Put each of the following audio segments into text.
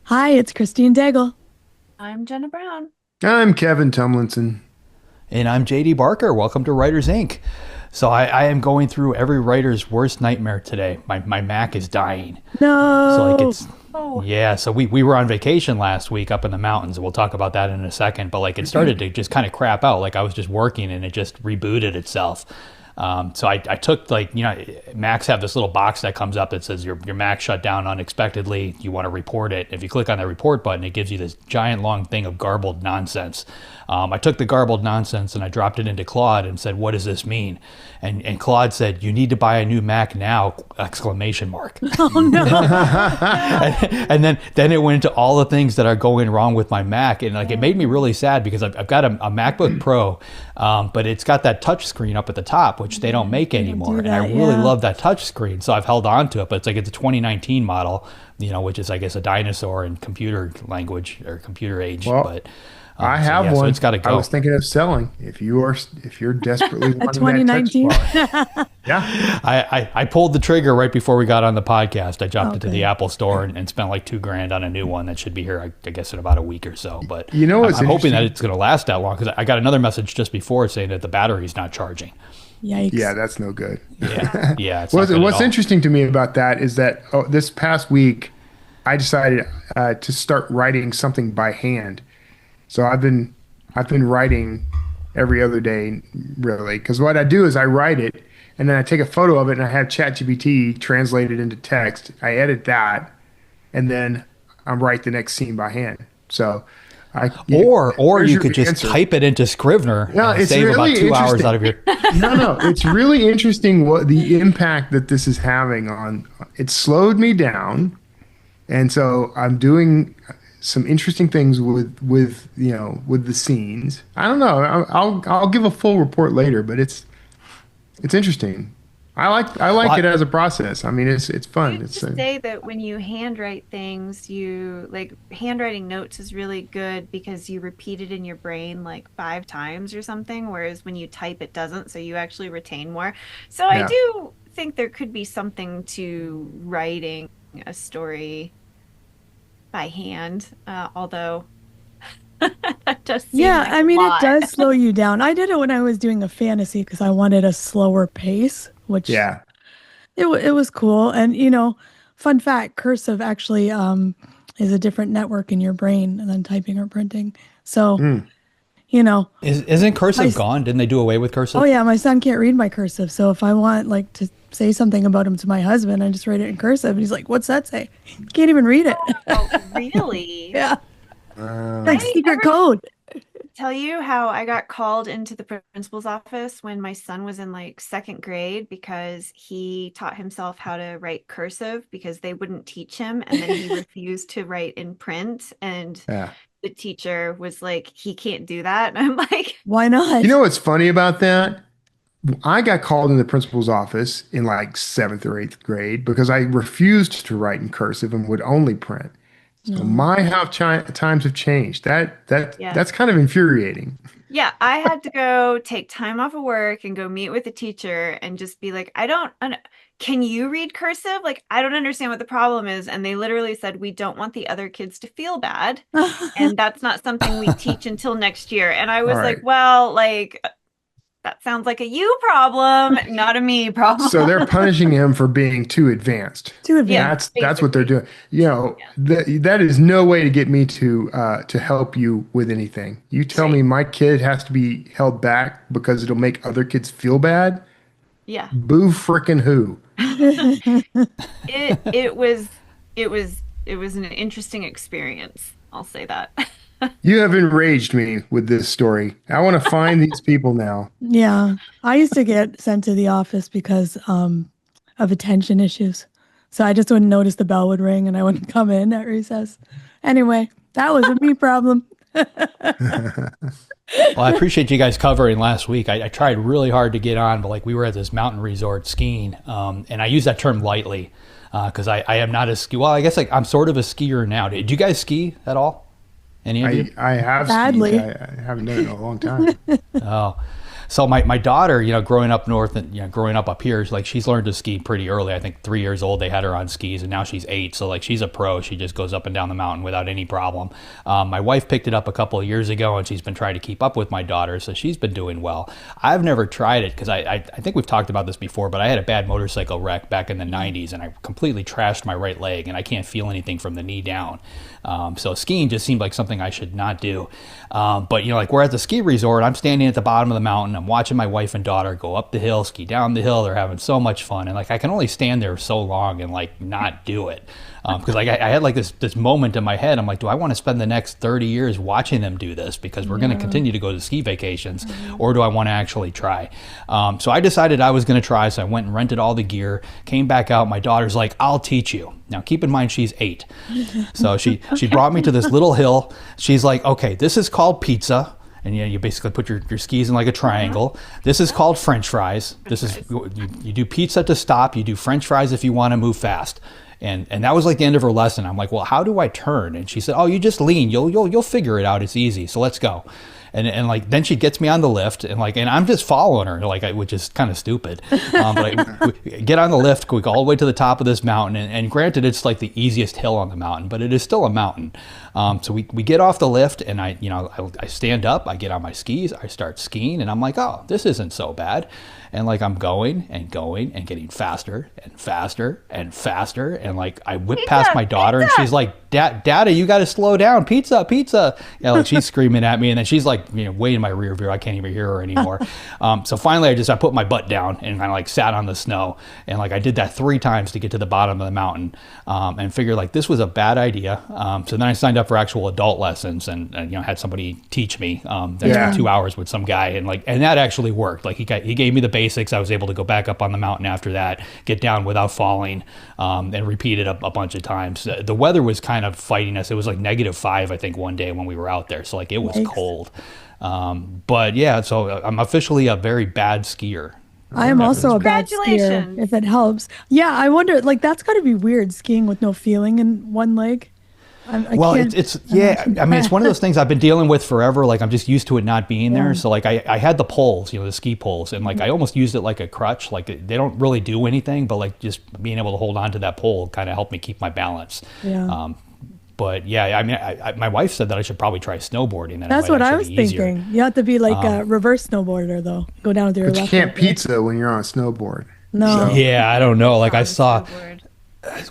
Hi, it's Christine Daigle. I'm Jenna Brown. I'm Kevin Tumlinson. And I'm JD Barker. Welcome to Writers Inc. So I am going through every writer's worst nightmare today. My Mac is dying. So like No. it's Oh, yeah, so we were on vacation last week up in the mountains. We'll talk about that in a second. But like it started to just kind of crap out. Like I was just working and it just rebooted itself. So I took Macs have this little box that comes up that says your Mac shut down unexpectedly. You want to report it. If you click on the report button, it gives you this giant long thing of garbled nonsense. I took the garbled nonsense and I dropped it into Claude and said, "What does this mean?" And Claude said, "You need to buy a new Mac now!" Exclamation mark. Oh no. And then it went into all the things that are going wrong with my Mac, and like it made me really sad because I've got a MacBook Pro, but it's got that touch screen up at the top, which they don't make anymore, and I that, really yeah. love that touch screen, so I've held on to it. But it's a 2019 model, which is I guess a dinosaur in computer language or computer age, Well, but. I have So one. it's got to I go. was thinking of selling. If you're desperately A wanting that touch 2019. bar, yeah. I pulled the trigger right before we got on the podcast. I dropped it to Okay. the Apple store and spent like $2,000 on a new one that should be here, I guess, in about a week or so. But You know what's I'm hoping that interesting? it's going to last that long because I got another message just before saying that the battery's not charging. Yikes. Yeah, that's no good. Yeah, it's not good at What's all. interesting to me about that is that this past week, I decided to start writing something by hand. So I've been writing every other day, really, because what I do is I write it and then I take a photo of it and I have ChatGPT translate it into text. I edit that and then I write the next scene by hand. So Or there's you your could just answer. type it into Scrivener No, and it's save about really 2 hours interesting. out of your. No, it's really interesting what the impact that this is having on. It slowed me down, and so I'm doing some interesting things with the scenes. I don't know. I'll give a full report later, but it's interesting. I like it as a process. I mean, it's I fun. have It's to say that when you handwrite things, you like handwriting notes is really good because you repeat it in your brain like 5 times or something, whereas when you type, it doesn't. So you actually retain more. So I yeah. do think there could be something to writing a story by hand, although that does seem Yeah, like I a mean, it lot. does slow you down. I did it when I was doing a fantasy because I wanted a slower pace, which Yeah. it was cool. And fun fact, cursive actually is a different network in your brain than typing or printing. So, Mm. you know, Isn't my cursive gone? Didn't they do away with oh cursive? yeah, my son can't read my cursive. So if I want like to say something about him to my husband, I just write it in cursive. And he's like, "What's that say?" He can't even read it. Oh, really? Yeah, like Uh, I secret ever code. tell you how I got called into the principal's office when my son was in like second grade because he taught himself how to write cursive because they wouldn't teach him. And then he refused to write in print. And yeah. the teacher was like, he can't do that. And I'm like, Why You not? know what's funny about that? I got called in the principal's office in like seventh or eighth grade because I refused to write in cursive and would only print. So No. my how times have changed. yeah. That's kind of infuriating. Yeah, I had to go take time off of work and go meet with the teacher and just be like, can you read cursive? Like, I don't understand what the problem is. And they literally said, we don't want the other kids to feel bad. And that's not something we teach until next year. And I All was right. like, well, like, that sounds like a you problem, not a me problem. So they're punishing him for being too advanced. Too Yeah, advanced. That's what they're basically. doing. Yeah, That is no way to get me to help you with anything. You tell right. me my kid has to be held back because it'll make other kids feel bad. Yeah. Boo frickin' who? It was an interesting experience. I'll say that. You have enraged me with this story. I want to find these people now. Yeah, I used to get sent to the office because of attention issues. So I just wouldn't notice the bell would ring and I wouldn't come in at recess. Anyway, that was a me problem. Well, I appreciate you guys covering last week. I tried really hard to get on, but like we were at this mountain resort skiing, and I use that term lightly because I am not a ski. Well, I guess like I'm sort of a skier now. Did you guys ski at all? Any of you? I have skied. Badly. I haven't done it in a long time. Oh, So my daughter, growing up north and growing up here, like she's learned to ski pretty early. I think 3 years old they had her on skis, and now she's 8. So like she's a pro. She just goes up and down the mountain without any problem. My wife picked it up a couple of years ago, and she's been trying to keep up with my daughter, so she's been doing well. I've never tried it because I think we've talked about this before, but I had a bad motorcycle wreck back in the 90s, and I completely trashed my right leg, and I can't feel anything from the knee down. So skiing just seemed like something I should not do. But like we're at the ski resort, I'm standing at the bottom of the mountain, I'm watching my wife and daughter go up the hill, ski down the hill. They're having so much fun, and like I can only stand there so long and like not do it. Because like I had like this moment in my head. I'm like, do I want to spend the next 30 years watching them do this because we're going to continue to go to ski vacations, or do I want to actually try? So I decided I was going to try. So I went and rented all the gear, came back out. My daughter's like, I'll teach you. Now keep in mind she's 8. So she brought me to this little hill. She's like, okay, this is called pizza. And you basically put your skis in like a triangle. This is called French fries. This is you do pizza to stop. You do French fries if you want to move fast. And that was like the end of her lesson. I'm like, well, how do I turn? And she said, oh, you just lean. You'll figure it out. It's easy. So let's go. And like then she gets me on the lift, and I'm just following her, which is kind of stupid. But we get on the lift, we go all the way to the top of this mountain, and granted, it's like the easiest hill on the mountain, but it is still a mountain. So we get off the lift, and I stand up, I get on my skis, I start skiing, and I'm like, oh, this isn't so bad. And like I'm going and getting faster and faster and faster, and like I whip past my daughter, and she's like, Daddy, you got to slow down, pizza. Like she's screaming at me, and then she's like, way in my rear view, I can't even hear her anymore. So finally I put my butt down and kind of like sat on the snow, and like I did that 3 times to get to the bottom of the mountain, and figured like this was a bad idea. So then I signed up for actual adult lessons, and had somebody teach me. That's 2 hours with some guy, and that actually worked. Like he gave me the basics. I was able to go back up on the mountain after that, get down without falling, and repeat it a bunch of times. The weather was kind of fighting us. It was like -5, I think, one day when we were out there. So like it was cold. But yeah, so I'm officially a very bad skier. I am also a bad skier, if it helps. Yeah, I wonder, like that's got to be weird skiing with no feeling in one leg. It's one of those things I've been dealing with forever. Like I'm just used to it not being there. So like I had the poles, the ski poles, and like I almost used it like a crutch. Like they don't really do anything, but like just being able to hold on to that pole kind of helped me keep my balance. Yeah. But yeah, I mean, my wife said that I should probably try snowboarding. That's what I was thinking. You have to be like a reverse snowboarder though. Go down with your left. But you can't pizza when you're on a snowboard. No. So. Yeah, I don't know. Like I saw.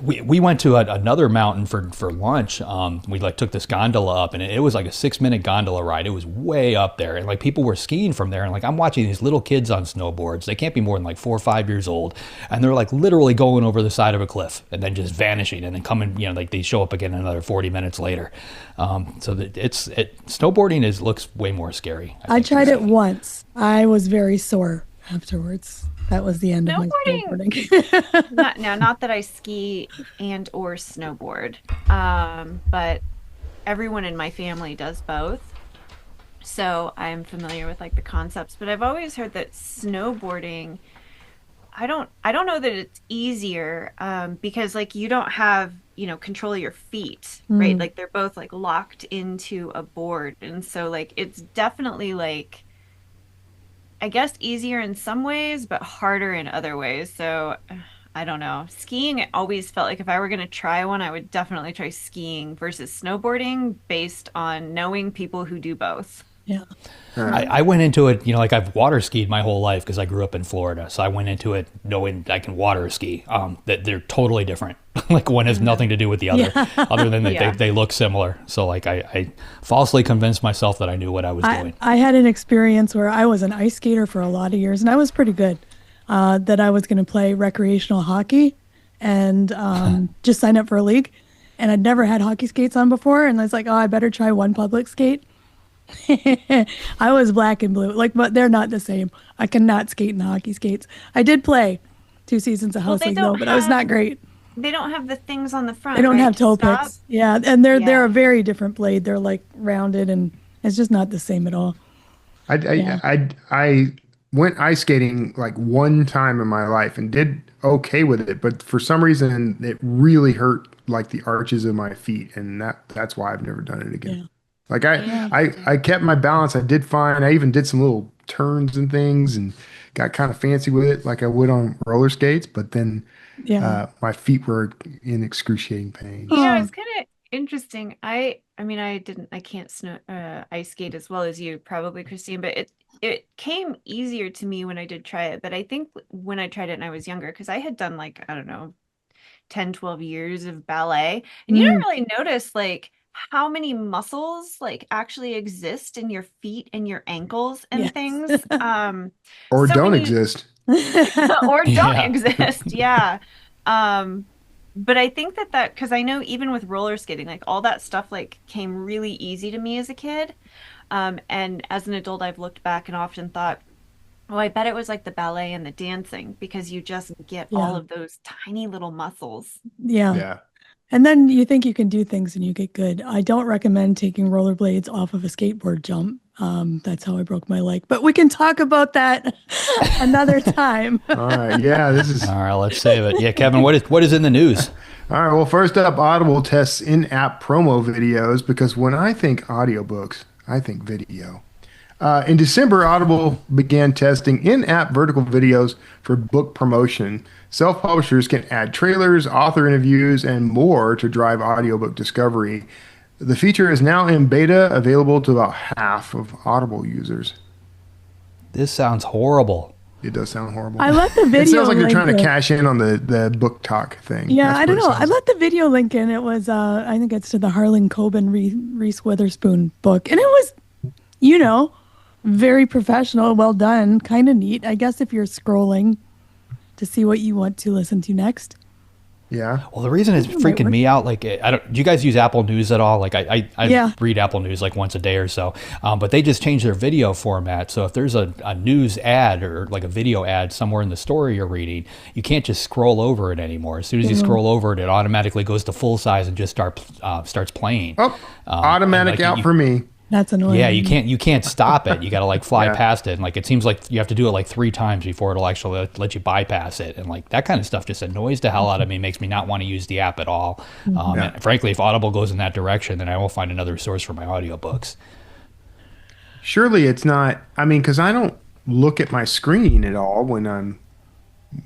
We went to another mountain for lunch. We like took this gondola up, and it was like a 6-minute gondola ride. It was way up there, and like people were skiing from there, and like I'm watching these little kids on snowboards. They can't be more than like 4 or 5 years old, and they're like literally going over the side of a cliff and then just vanishing, and then coming, like they show up again another 40 minutes later. So snowboarding looks way more scary. I tried it once. I was very sore afterwards. That was the end of my snowboarding. Not that I ski and or snowboard, but everyone in my family does both. So I'm familiar with like the concepts, but I've always heard that snowboarding, I don't know that it's easier, because like you don't have, control of your feet, right? Like they're both like locked into a board. And so like, it's definitely like, I guess easier in some ways, but harder in other ways. So I don't know. Skiing, it always felt like if I were going to try one, I would definitely try skiing versus snowboarding based on knowing people who do both. Yeah. I went into it, like I've water skied my whole life because I grew up in Florida. So I went into it knowing I can water ski, that they're totally different. Like one has nothing to do with the other, other than that they look similar. So like I falsely convinced myself that I knew what I was doing. I had an experience where I was an ice skater for a lot of years, and I was pretty good, that I was going to play recreational hockey and just sign up for a league. And I'd never had hockey skates on before. And I was like, oh, I better try one public skate. I was black and blue, but they're not the same. I cannot skate in hockey skates. I did play 2 seasons of house league though, but I was not great. They don't have the things on the front. They don't have toe stop? picks. Yeah, and they're a very different blade. They're like rounded, and it's just not the same at all. I went ice skating like one time in my life and did okay with it, but for some reason it really hurt like the arches of my feet, and that's why I've never done it again. Like Interesting. I kept my balance. I did fine. I even did some little turns and things and got kind of fancy with it like I would on roller skates, but then Yeah. my feet were in excruciating pain. Oh, It's kind of interesting. I mean, I can't snow ice skate as well as you probably, Christine, but it came easier to me when I did try it. But I think when I tried it and I was younger, because I had done like, I don't know, 10, 12 years of ballet, and you mm, don't really notice like how many muscles like actually exist in your feet and your ankles and yes. things. Or So don't when you exist. or don't Yeah. exist. Yeah. Um, but I think that because I know even with roller skating, like all that stuff like came really easy to me as a kid. And as an adult, I've looked back and often thought, oh, I bet it was like the ballet and the dancing because you just get all Yeah. of those tiny little muscles. Yeah. Yeah. And then you think you can do things and you get good. I don't recommend taking rollerblades off of a skateboard jump. That's how I broke my leg. But we can talk about that another time. All right. Yeah, this is All right, let's save it. Yeah, Kevin, what is in the news? all right. Well, first up, Audible tests in-app promo videos because when I think audiobooks, I think video. In December, Audible began testing in-app vertical videos for book promotion. Self-publishers can add trailers, author interviews, and more to drive audiobook discovery. The feature is now in beta, available to about half of Audible users. This sounds horrible. It does sound horrible. I let the It video sounds like they're link trying to in. cash in on the book talk thing. Yeah, That's I what don't it know. I sounds like. let the video link in. It was, I think it's to the Harlan Coben Reese Witherspoon book. And it was, you know, very professional, well done, kind of neat. I guess if you're scrolling to see what you want to listen to next. Yeah. Well, the reason it's It might freaking work. me out, like, I don't. Do you guys use Apple News at all? Like, I Yeah. read Apple News like once a day or so, but they just changed their video format. So if there's a news ad or like a video ad somewhere in the story you're reading, you can't just scroll over it anymore. As soon as you scroll over it, it automatically goes to full size and just starts playing. Oh, And automatic like out you, for me. That's annoying. yeah, you can't stop it. You got to like fly Yeah. past it, and like it seems like you have to do it like 3 times before it'll actually let you bypass it. And like that kind of stuff just annoys the hell out of me. Makes me not want to use the app at all. Yeah. And frankly, if Audible goes in that direction, then I will find another source for my audiobooks. Surely it's not. I mean, because I don't look at my screen at all when I'm,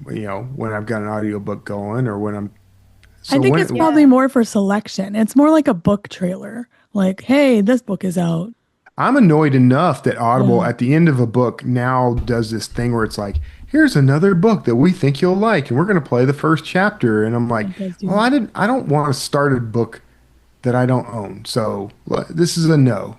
when I've got an audiobook going or when I'm. I So think when it's probably more for selection. It's more like a book trailer. Like, hey, this book is out. I'm annoyed enough that Audible Yeah. at the end of a book now does this thing where it's like, here's another book that we think you'll like, and we're going to play the first chapter. And I'm like, It does do well, that. I don't want to start a book that I don't own. So this is a no.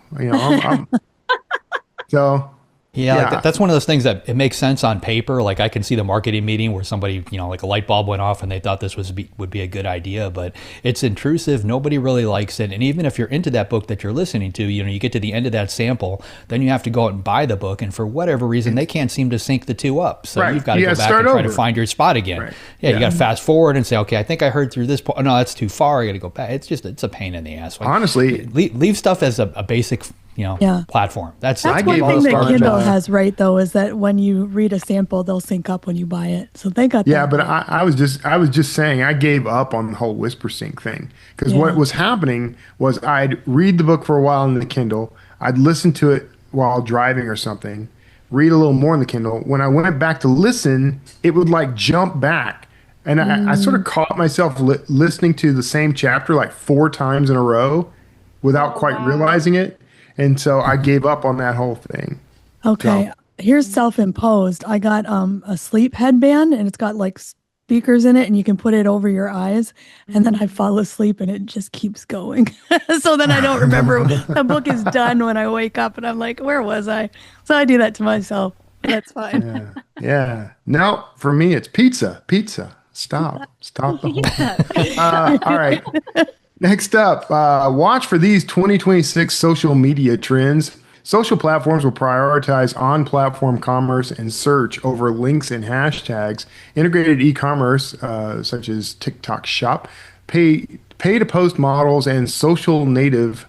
So Yeah, like yeah. that's one of those things that it makes sense on paper. Like I can see the marketing meeting where somebody, like a light bulb went off and they thought this would be a good idea, but it's intrusive. Nobody really likes it. And even if you're into that book that you're listening to, you get to the end of that sample, then you have to go out and buy the book. And for whatever reason, they can't seem to sync the two up. So Right. you've got to You go gotta back start and try to over. find your spot again. Right. Yeah, you Yeah. got to fast forward and say, okay, I think I heard through this point. Oh, no, that's too far. I got to go back. It's a pain in the ass. Like, Honestly, leave stuff as a basic, Yeah. platform. That's That's I one gave thing up that on Kindle that. has right though is that when you read a sample, they'll sync up when you buy it. So they got yeah, that. but right. I was just saying I gave up on the whole whisper sync thing because Yeah. what was happening was I'd read the book for a while in the Kindle, I'd listen to it while driving or something, read a little more in the Kindle. When I went back to listen, it would like jump back, and I sort of caught myself listening to the same chapter like 4 times in a row without Oh, quite wow. realizing it, and so I gave up on that whole thing. Okay. So Here's self-imposed. I got a sleep headband and it's got like speakers in it and you can put it over your eyes and then I fall asleep and it just keeps going. So then I don't remember the book is done when I wake up and I'm like, where was I? So I do that to myself. That's fine. yeah, yeah. No, for me it's pizza. Pizza. Stop the whole. All right. Next up, watch for these 2026 social media trends. Social platforms will prioritize on-platform commerce and search over links and hashtags. Integrated e-commerce, such as TikTok Shop, pay-to-post models, and social native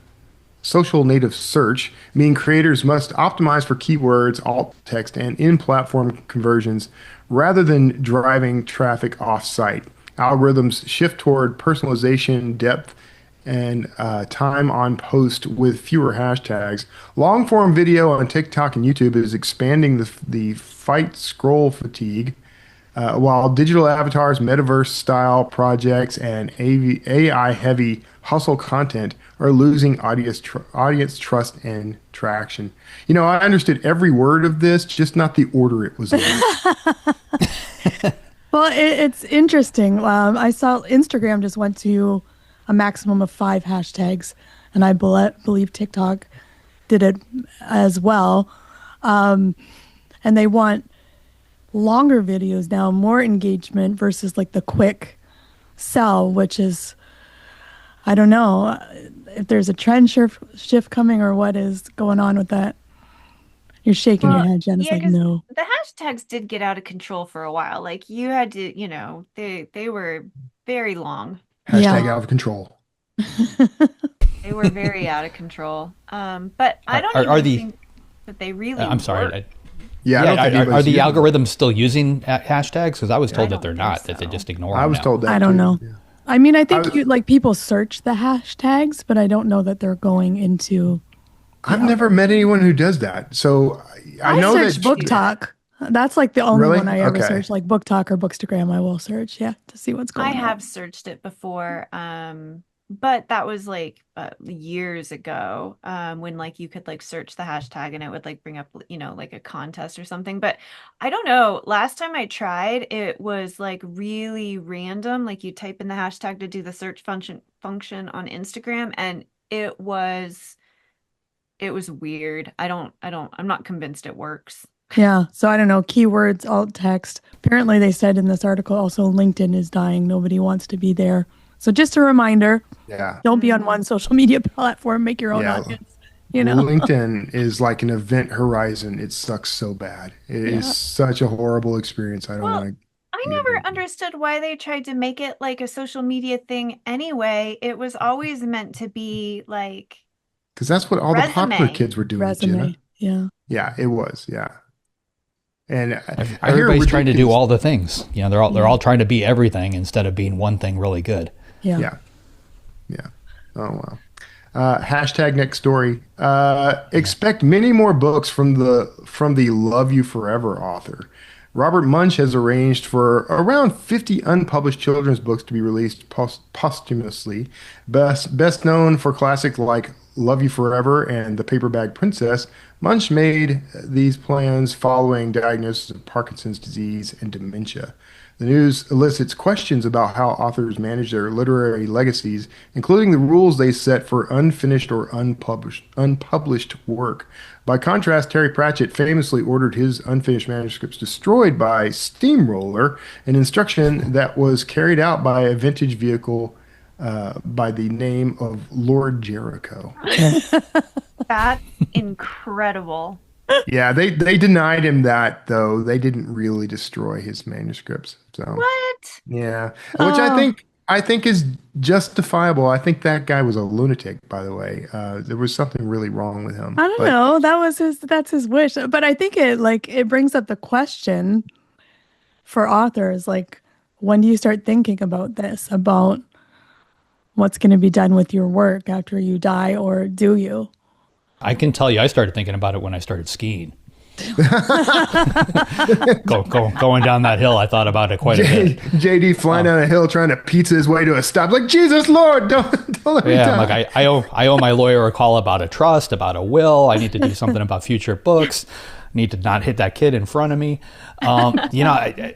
search mean creators must optimize for keywords, alt text, and in-platform conversions rather than driving traffic off-site. Algorithms shift toward personalization, depth, and time on post with fewer hashtags. Long form video on TikTok and YouTube is expanding the fight scroll fatigue, while digital avatars, metaverse style projects, and AI heavy hustle content are losing audience trust and traction. I understood every word of this, just not the order it was in. Well, it's interesting. I saw Instagram just went to a maximum of 5 hashtags, and I believe TikTok did it as well. And they want longer videos now, more engagement versus like the quick sell, which is, I don't know if there's a trend shift coming or what is going on with that. You're shaking your head, Jen. It's like, 'cause no. the hashtags did get out of control for a while. Like you had to, they were very long. Hashtag out of control. They were very out of control. But I don't even think that they really I'm sorry. work. Are the algorithms still using hashtags? Because I was told that they're not, that they just ignore them. I was told that. I don't know. Yeah. I mean, I think people search the hashtags, but I don't know that they're going into. I've never met anyone who does that. So I know search Book Talk. That's like the only one I ever search, like Book Talk or Bookstagram. I will search, to see what's going on. I have searched it before, but that was like years ago, when like you could like search the hashtag and it would like bring up, like a contest or something. But I don't know. Last time I tried, it was like really random. Like you type in the hashtag to do the search function on Instagram, and it was weird. I'm not convinced it works. Yeah. So I don't know. Keywords, alt text. Apparently they said in this article also LinkedIn is dying. Nobody wants to be there. So just a reminder. Yeah. Don't be on one social media platform. Make your own audience. LinkedIn is like an event horizon. It sucks so bad. It is such a horrible experience. I don't want to. I never understood why they tried to make it like a social media thing anyway. It was always meant to be like. Because that's what all the popular kids were doing. Resume. Jenna. Yeah, it was. Yeah. And everybody's trying to do all the things. They're all trying to be everything instead of being one thing really good. Yeah. Oh wow. Hashtag next story. Expect many more books from the Love You Forever author. Robert Munsch has arranged for around 50 unpublished children's books to be released posthumously. Best known for classics like Love You Forever and The Paper Bag Princess, Munsch made these plans following diagnosis of Parkinson's disease and dementia. The news elicits questions about how authors manage their literary legacies, including the rules they set for unfinished or unpublished work. By contrast, Terry Pratchett famously ordered his unfinished manuscripts destroyed by steamroller, an instruction that was carried out by a vintage vehicle by the name of Lord Jericho. That's incredible. Yeah, they denied him that, though. They didn't really destroy his manuscripts. So what? Yeah, which I think is justifiable. I think that guy was a lunatic, by the way. There was something really wrong with him. I don't know. That's his wish. But I think it brings up the question for authors, like, when do you start thinking about this, about what's going to be done with your work after you die, or do you? I can tell you, I started thinking about it when I started skiing. Going down that hill, I thought about it quite a bit. JD flying down a hill trying to pizza his way to a stop, like, Jesus Lord, don't let me die. Like I owe my lawyer a call about a trust, about a will. I need to do something about future books. Need to not hit that kid in front of me.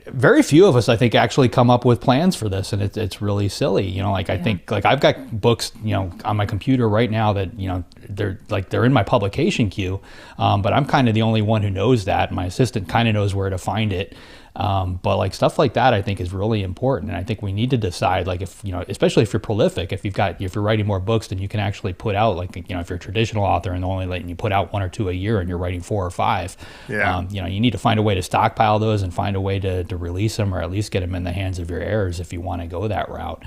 Very few of us, I think, actually come up with plans for this, and it's really silly. I think, like, I've got books, on my computer right now that, they're in my publication queue, but I'm kind of the only one who knows that. My assistant kind of knows where to find it. But like stuff like that, I think is really important. And I think we need to decide, like, if, especially if you're prolific, if you're writing more books than you can actually put out, like, if you're a traditional author and only letting you put out 1 or 2 a year and you're writing 4 or 5, you need to find a way to stockpile those and find a way to release them, or at least get them in the hands of your heirs if you want to go that route.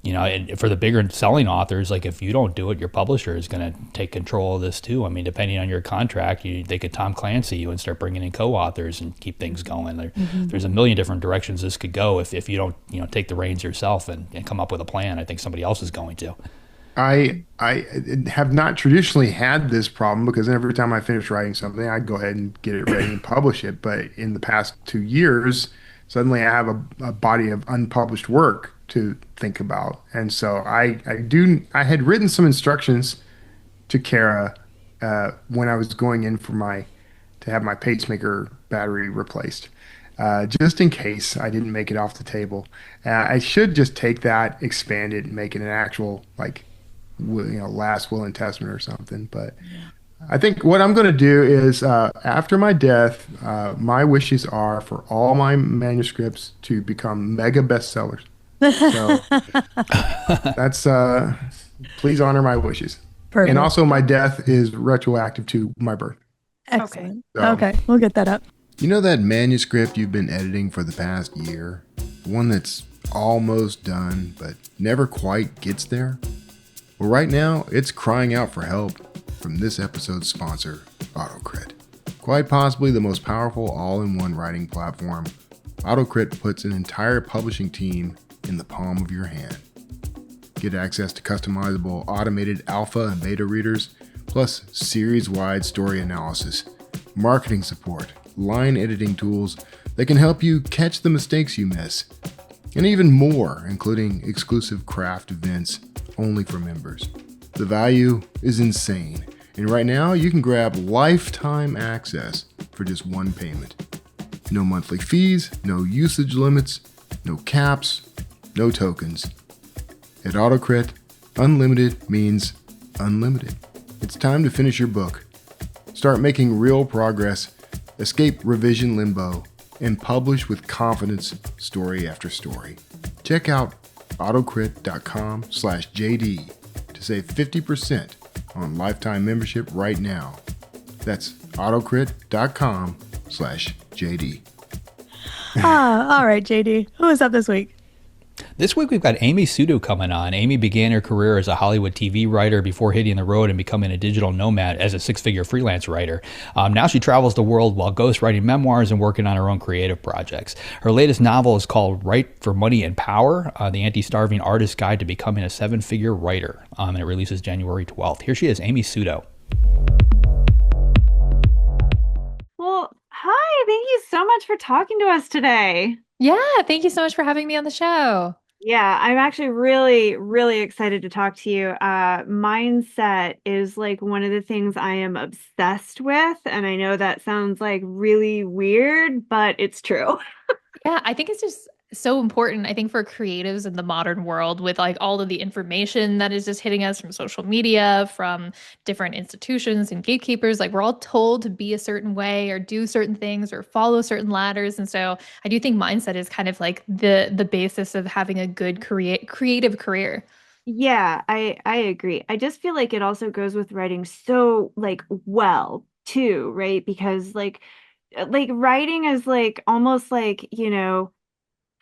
And for the bigger selling authors, like if you don't do it, your publisher is going to take control of this too. I mean, depending on your contract, they could Tom Clancy you and start bringing in co-authors and keep things going. There's a million different directions this could go if you don't, take the reins yourself and come up with a plan. I think somebody else is going to. I have not traditionally had this problem because every time I finish writing something, I go ahead and get it ready and publish it. But in the past 2 years, suddenly I have a body of unpublished work to think about. And so I had written some instructions to Kara when I was going in to have my pacemaker battery replaced. Just in case I didn't make it off the table, I should just take that, expand it, and make it an actual last will and testament or something. But I think what I'm going to do is after my death, my wishes are for all my manuscripts to become mega bestsellers. So that's please honor my wishes. Perfect. And also my death is retroactive to my birth. Excellent. So, Okay, we'll get that up. You know that manuscript you've been editing for the past year? One that's almost done, but never quite gets there? Well, right now, it's crying out for help from this episode's sponsor, AutoCrit. Quite possibly the most powerful all-in-one writing platform, AutoCrit puts an entire publishing team in the palm of your hand. Get access to customizable automated alpha and beta readers, plus series-wide story analysis, marketing support, line editing tools that can help you catch the mistakes you miss, and even more, including exclusive craft events only for members. The value is insane, and right now you can grab lifetime access for just one payment. No monthly fees, no usage limits, no caps, no tokens. At AutoCrit, unlimited means unlimited. It's time to finish your book. Start making real progress, escape revision limbo, and publish with confidence story after story. Check out autocrit.com/JD to save 50% on lifetime membership right now. That's autocrit.com/JD. All right, JD. Who is up this week? This week we've got Amy Suto coming on. Amy began her career as a Hollywood TV writer before hitting the road and becoming a digital nomad as a six-figure freelance writer. Now she travels the world while ghostwriting memoirs and working on her own creative projects. Her latest novel is called Write for Money and Power, the Anti-Starving Artist's Guide to Becoming a Seven-Figure Writer, and it releases January 12th. Here she is, Amy Suto. Well, hi, thank you so much for talking to us today. Yeah, thank you so much for having me on the show. Yeah, I'm actually really, really excited to talk to you. Mindset is like one of the things I am obsessed with. And I know that sounds like really weird, but it's true. Yeah, I think it's just so important, I think, for creatives in the modern world with like all of the information that is just hitting us from social media, from different institutions and gatekeepers. Like we're all told to be a certain way or do certain things or follow certain ladders. And so I do think mindset is kind of like the basis of having a good creative career. Yeah, I agree. I just feel like it also goes with writing so like well too, right? Because like writing is like almost like,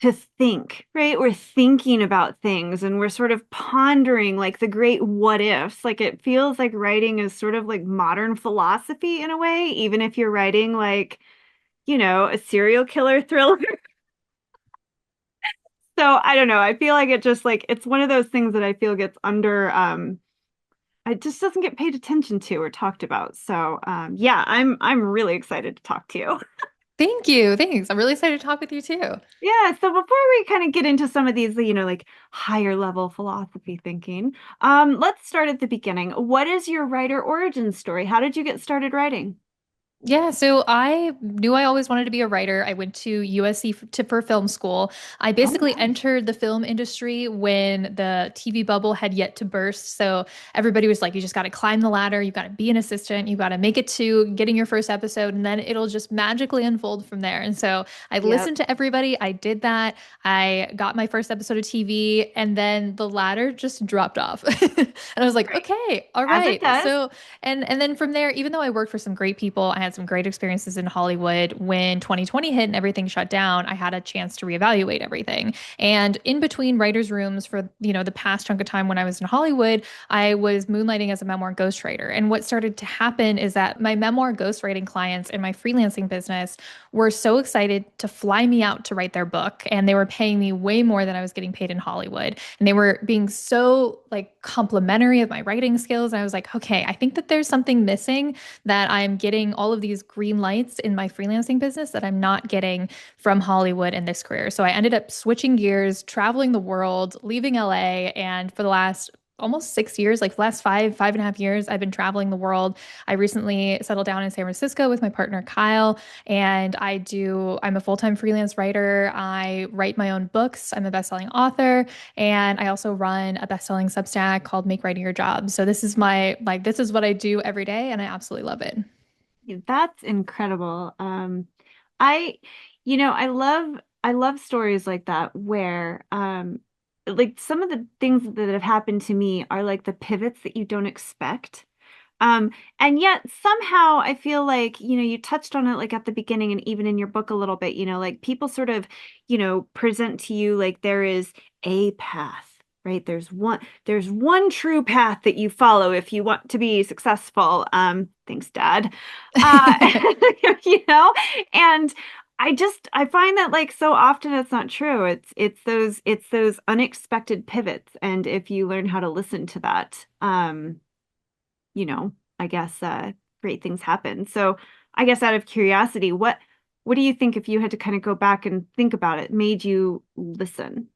to think, right? We're thinking about things and we're sort of pondering like the great what ifs. Like it feels like writing is sort of like modern philosophy in a way, even if you're writing like, a serial killer thriller. So I don't know. I feel like it just like it's one of those things that I feel gets under it just doesn't get paid attention to or talked about. So yeah, I'm really excited to talk to you. Thank you. Thanks. I'm really excited to talk with you too. Yeah. So before we kind of get into some of these, like higher level philosophy thinking, let's start at the beginning. What is your writer origin story? How did you get started writing? Yeah, so I knew I always wanted to be a writer. I went to USC for film school. I basically entered the film industry when the TV bubble had yet to burst. So everybody was like, you just got to climb the ladder. You got to be an assistant. You got to make it to getting your first episode, and then it'll just magically unfold from there. And so I listened to everybody. I did that. I got my first episode of TV, and then the ladder just dropped off. And I was like, okay, all right. So, and then from there, even though I worked for some great people, I had had some great experiences in Hollywood. When 2020 hit and everything shut down, I had a chance to reevaluate everything. And in between writers' rooms for, the past chunk of time when I was in Hollywood, I was moonlighting as a memoir ghostwriter. And what started to happen is that my memoir ghostwriting clients in my freelancing business were so excited to fly me out to write their book. And they were paying me way more than I was getting paid in Hollywood. And they were being so like complimentary of my writing skills. And I was like, okay, I think that there's something missing, that I'm getting all of these green lights in my freelancing business that I'm not getting from Hollywood in this career. So I ended up switching gears, traveling the world, leaving LA. And for the last almost 6 years, like the last 5.5 years, I've been traveling the world. I recently settled down in San Francisco with my partner, Kyle, and I'm a full-time freelance writer. I write my own books. I'm a best-selling author, and I also run a best-selling Substack called Make Writing Your Job. So this is what I do every day, and I absolutely love it. That's incredible. I, I love stories like that where, like some of the things that have happened to me are like the pivots that you don't expect. Um, and yet somehow I feel like, you touched on it like at the beginning and even in your book a little bit, like people sort of, present to you like there is a path. Right. There's one true path that you follow if you want to be successful. Thanks, Dad. Uh, you know, and I find that like so often it's not true. It's those unexpected pivots. And if you learn how to listen to that, I guess great things happen. So I guess out of curiosity, what do you think if you had to kind of go back and think about it, made you listen?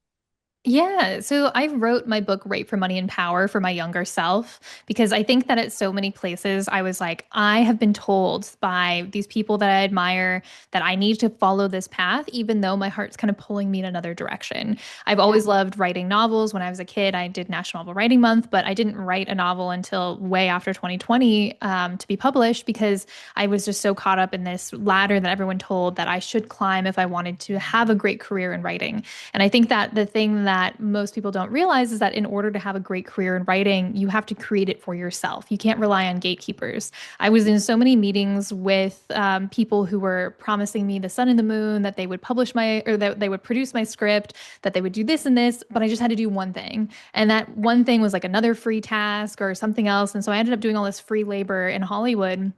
Yeah, so I wrote my book Write for Money and Power for my younger self because I think that at so many places I was like, I have been told by these people that I admire that I need to follow this path, even though my heart's kind of pulling me in another direction. I've always loved writing novels. When I was a kid, I did National Novel Writing Month, but I didn't write a novel until way after 2020 to be published because I was just so caught up in this ladder that everyone told that I should climb if I wanted to have a great career in writing. And I think that the thing that most people don't realize is that in order to have a great career in writing, you have to create it for yourself. You can't rely on gatekeepers. I was in so many meetings with people who were promising me the sun and the moon, that they would that they would produce my script, that they would do this and this, but I just had to do one thing. And that one thing was like another free task or something else. And so I ended up doing all this free labor in Hollywood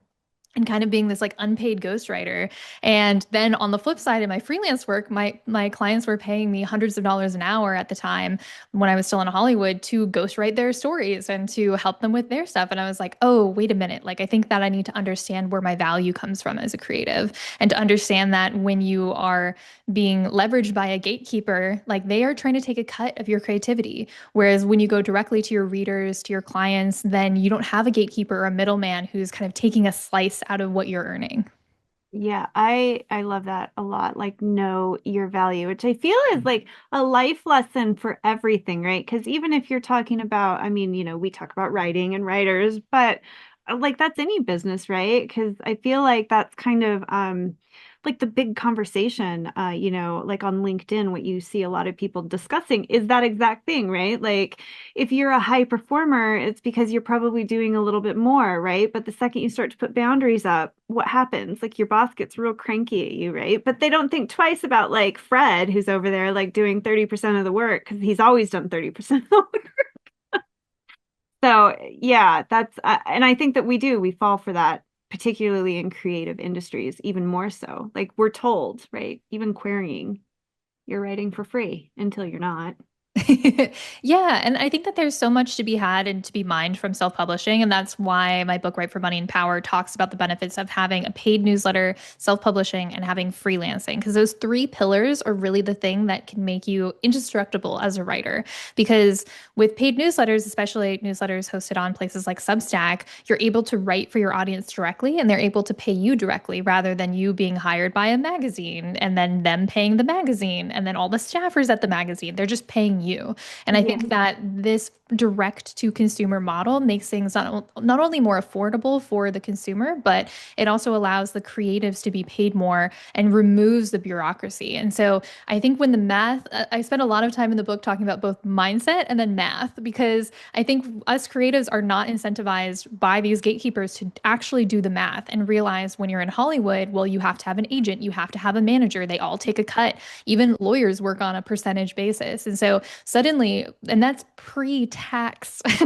and kind of being this like unpaid ghostwriter. And then on the flip side of my freelance work, my clients were paying me hundreds of dollars an hour at the time when I was still in Hollywood to ghostwrite their stories and to help them with their stuff. And I was like, oh, wait a minute. Like, I think that I need to understand where my value comes from as a creative, and to understand that when you are being leveraged by a gatekeeper, like they are trying to take a cut of your creativity. Whereas when you go directly to your readers, to your clients, then you don't have a gatekeeper or a middleman who's kind of taking a slice out of what you're earning. Yeah, I love that a lot. Like know your value, which I feel is like a life lesson for everything, right? Because even if you're talking about, I mean, we talk about writing and writers, but like that's any business, right? Because I feel like that's kind of like the big conversation, like on LinkedIn, what you see a lot of people discussing is that exact thing, right? Like if you're a high performer, it's because you're probably doing a little bit more, right? But the second you start to put boundaries up, what happens? Like your boss gets real cranky at you, right? But they don't think twice about like Fred, who's over there like doing 30% of the work because he's always done 30% of the work. So yeah, and I think that we fall for that, particularly in creative industries, even more so. Like we're told, right? Even querying, you're writing for free until you're not. Yeah, and I think that there's so much to be had and to be mined from self-publishing, and that's why my book Write for Money and Power talks about the benefits of having a paid newsletter, self-publishing, and having freelancing, because those three pillars are really the thing that can make you indestructible as a writer. Because with paid newsletters, especially newsletters hosted on places like Substack, you're able to write for your audience directly, and they're able to pay you directly rather than you being hired by a magazine and then them paying the magazine and then all the staffers at the magazine. They're just paying you. too. And I think that this direct to consumer model makes things not only more affordable for the consumer, but it also allows the creatives to be paid more and removes the bureaucracy. And so I think when the math, I spent a lot of time in the book talking about both mindset and then math, because I think us creatives are not incentivized by these gatekeepers to actually do the math and realize when you're in Hollywood, well, you have to have an agent, you have to have a manager, they all take a cut. Even lawyers work on a percentage basis. And so suddenly, and that's pre-tax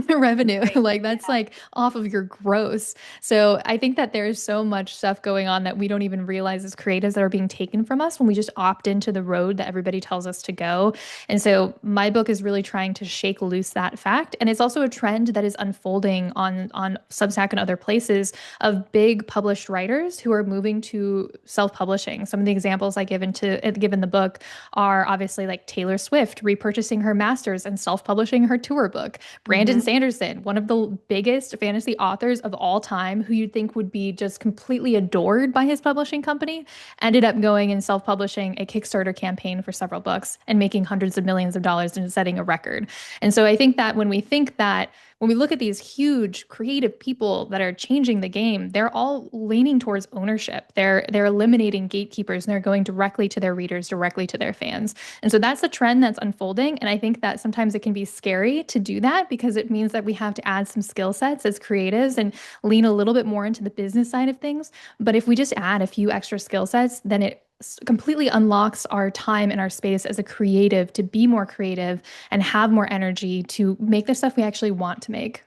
revenue, like that's like off of your gross. So I think that there's so much stuff going on that we don't even realize as creatives that are being taken from us when we just opt into the road that everybody tells us to go. And so my book is really trying to shake loose that fact. And it's also a trend that is unfolding on Substack and other places of big published writers who are moving to self-publishing. Some of the examples I give in the book are obviously like Taylor Swift repurchasing her masters and self-publishing her tour book. Brandon Sanderson, one of the biggest fantasy authors of all time, who you'd think would be just completely adored by his publishing company, ended up going and self-publishing a Kickstarter campaign for several books and making hundreds of millions of dollars and setting a record. And so I think that when we look at these huge creative people that are changing the game, they're all leaning towards ownership. They're eliminating gatekeepers and they're going directly to their readers, directly to their fans. And so that's the trend that's unfolding. And I think that sometimes it can be scary to do that because it means that we have to add some skill sets as creatives and lean a little bit more into the business side of things. But if we just add a few extra skill sets, then it completely unlocks our time and our space as a creative to be more creative and have more energy to make the stuff we actually want to make.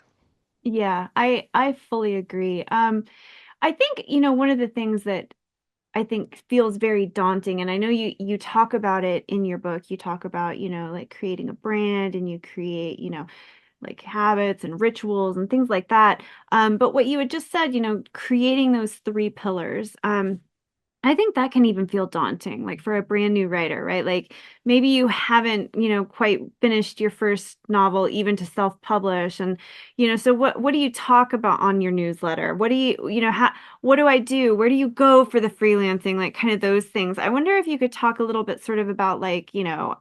Yeah, I fully agree. I think, one of the things that I think feels very daunting, and I know you talk about it in your book. You talk about, like creating a brand and you create, like habits and rituals and things like that. But what you had just said, creating those three pillars, I think that can even feel daunting, like for a brand new writer, right? Like maybe you haven't, quite finished your first novel even to self-publish. And, so what do you talk about on your newsletter? What do what do I do? Where do you go for the freelancing? Like kind of those things. I wonder if you could talk a little bit sort of about like,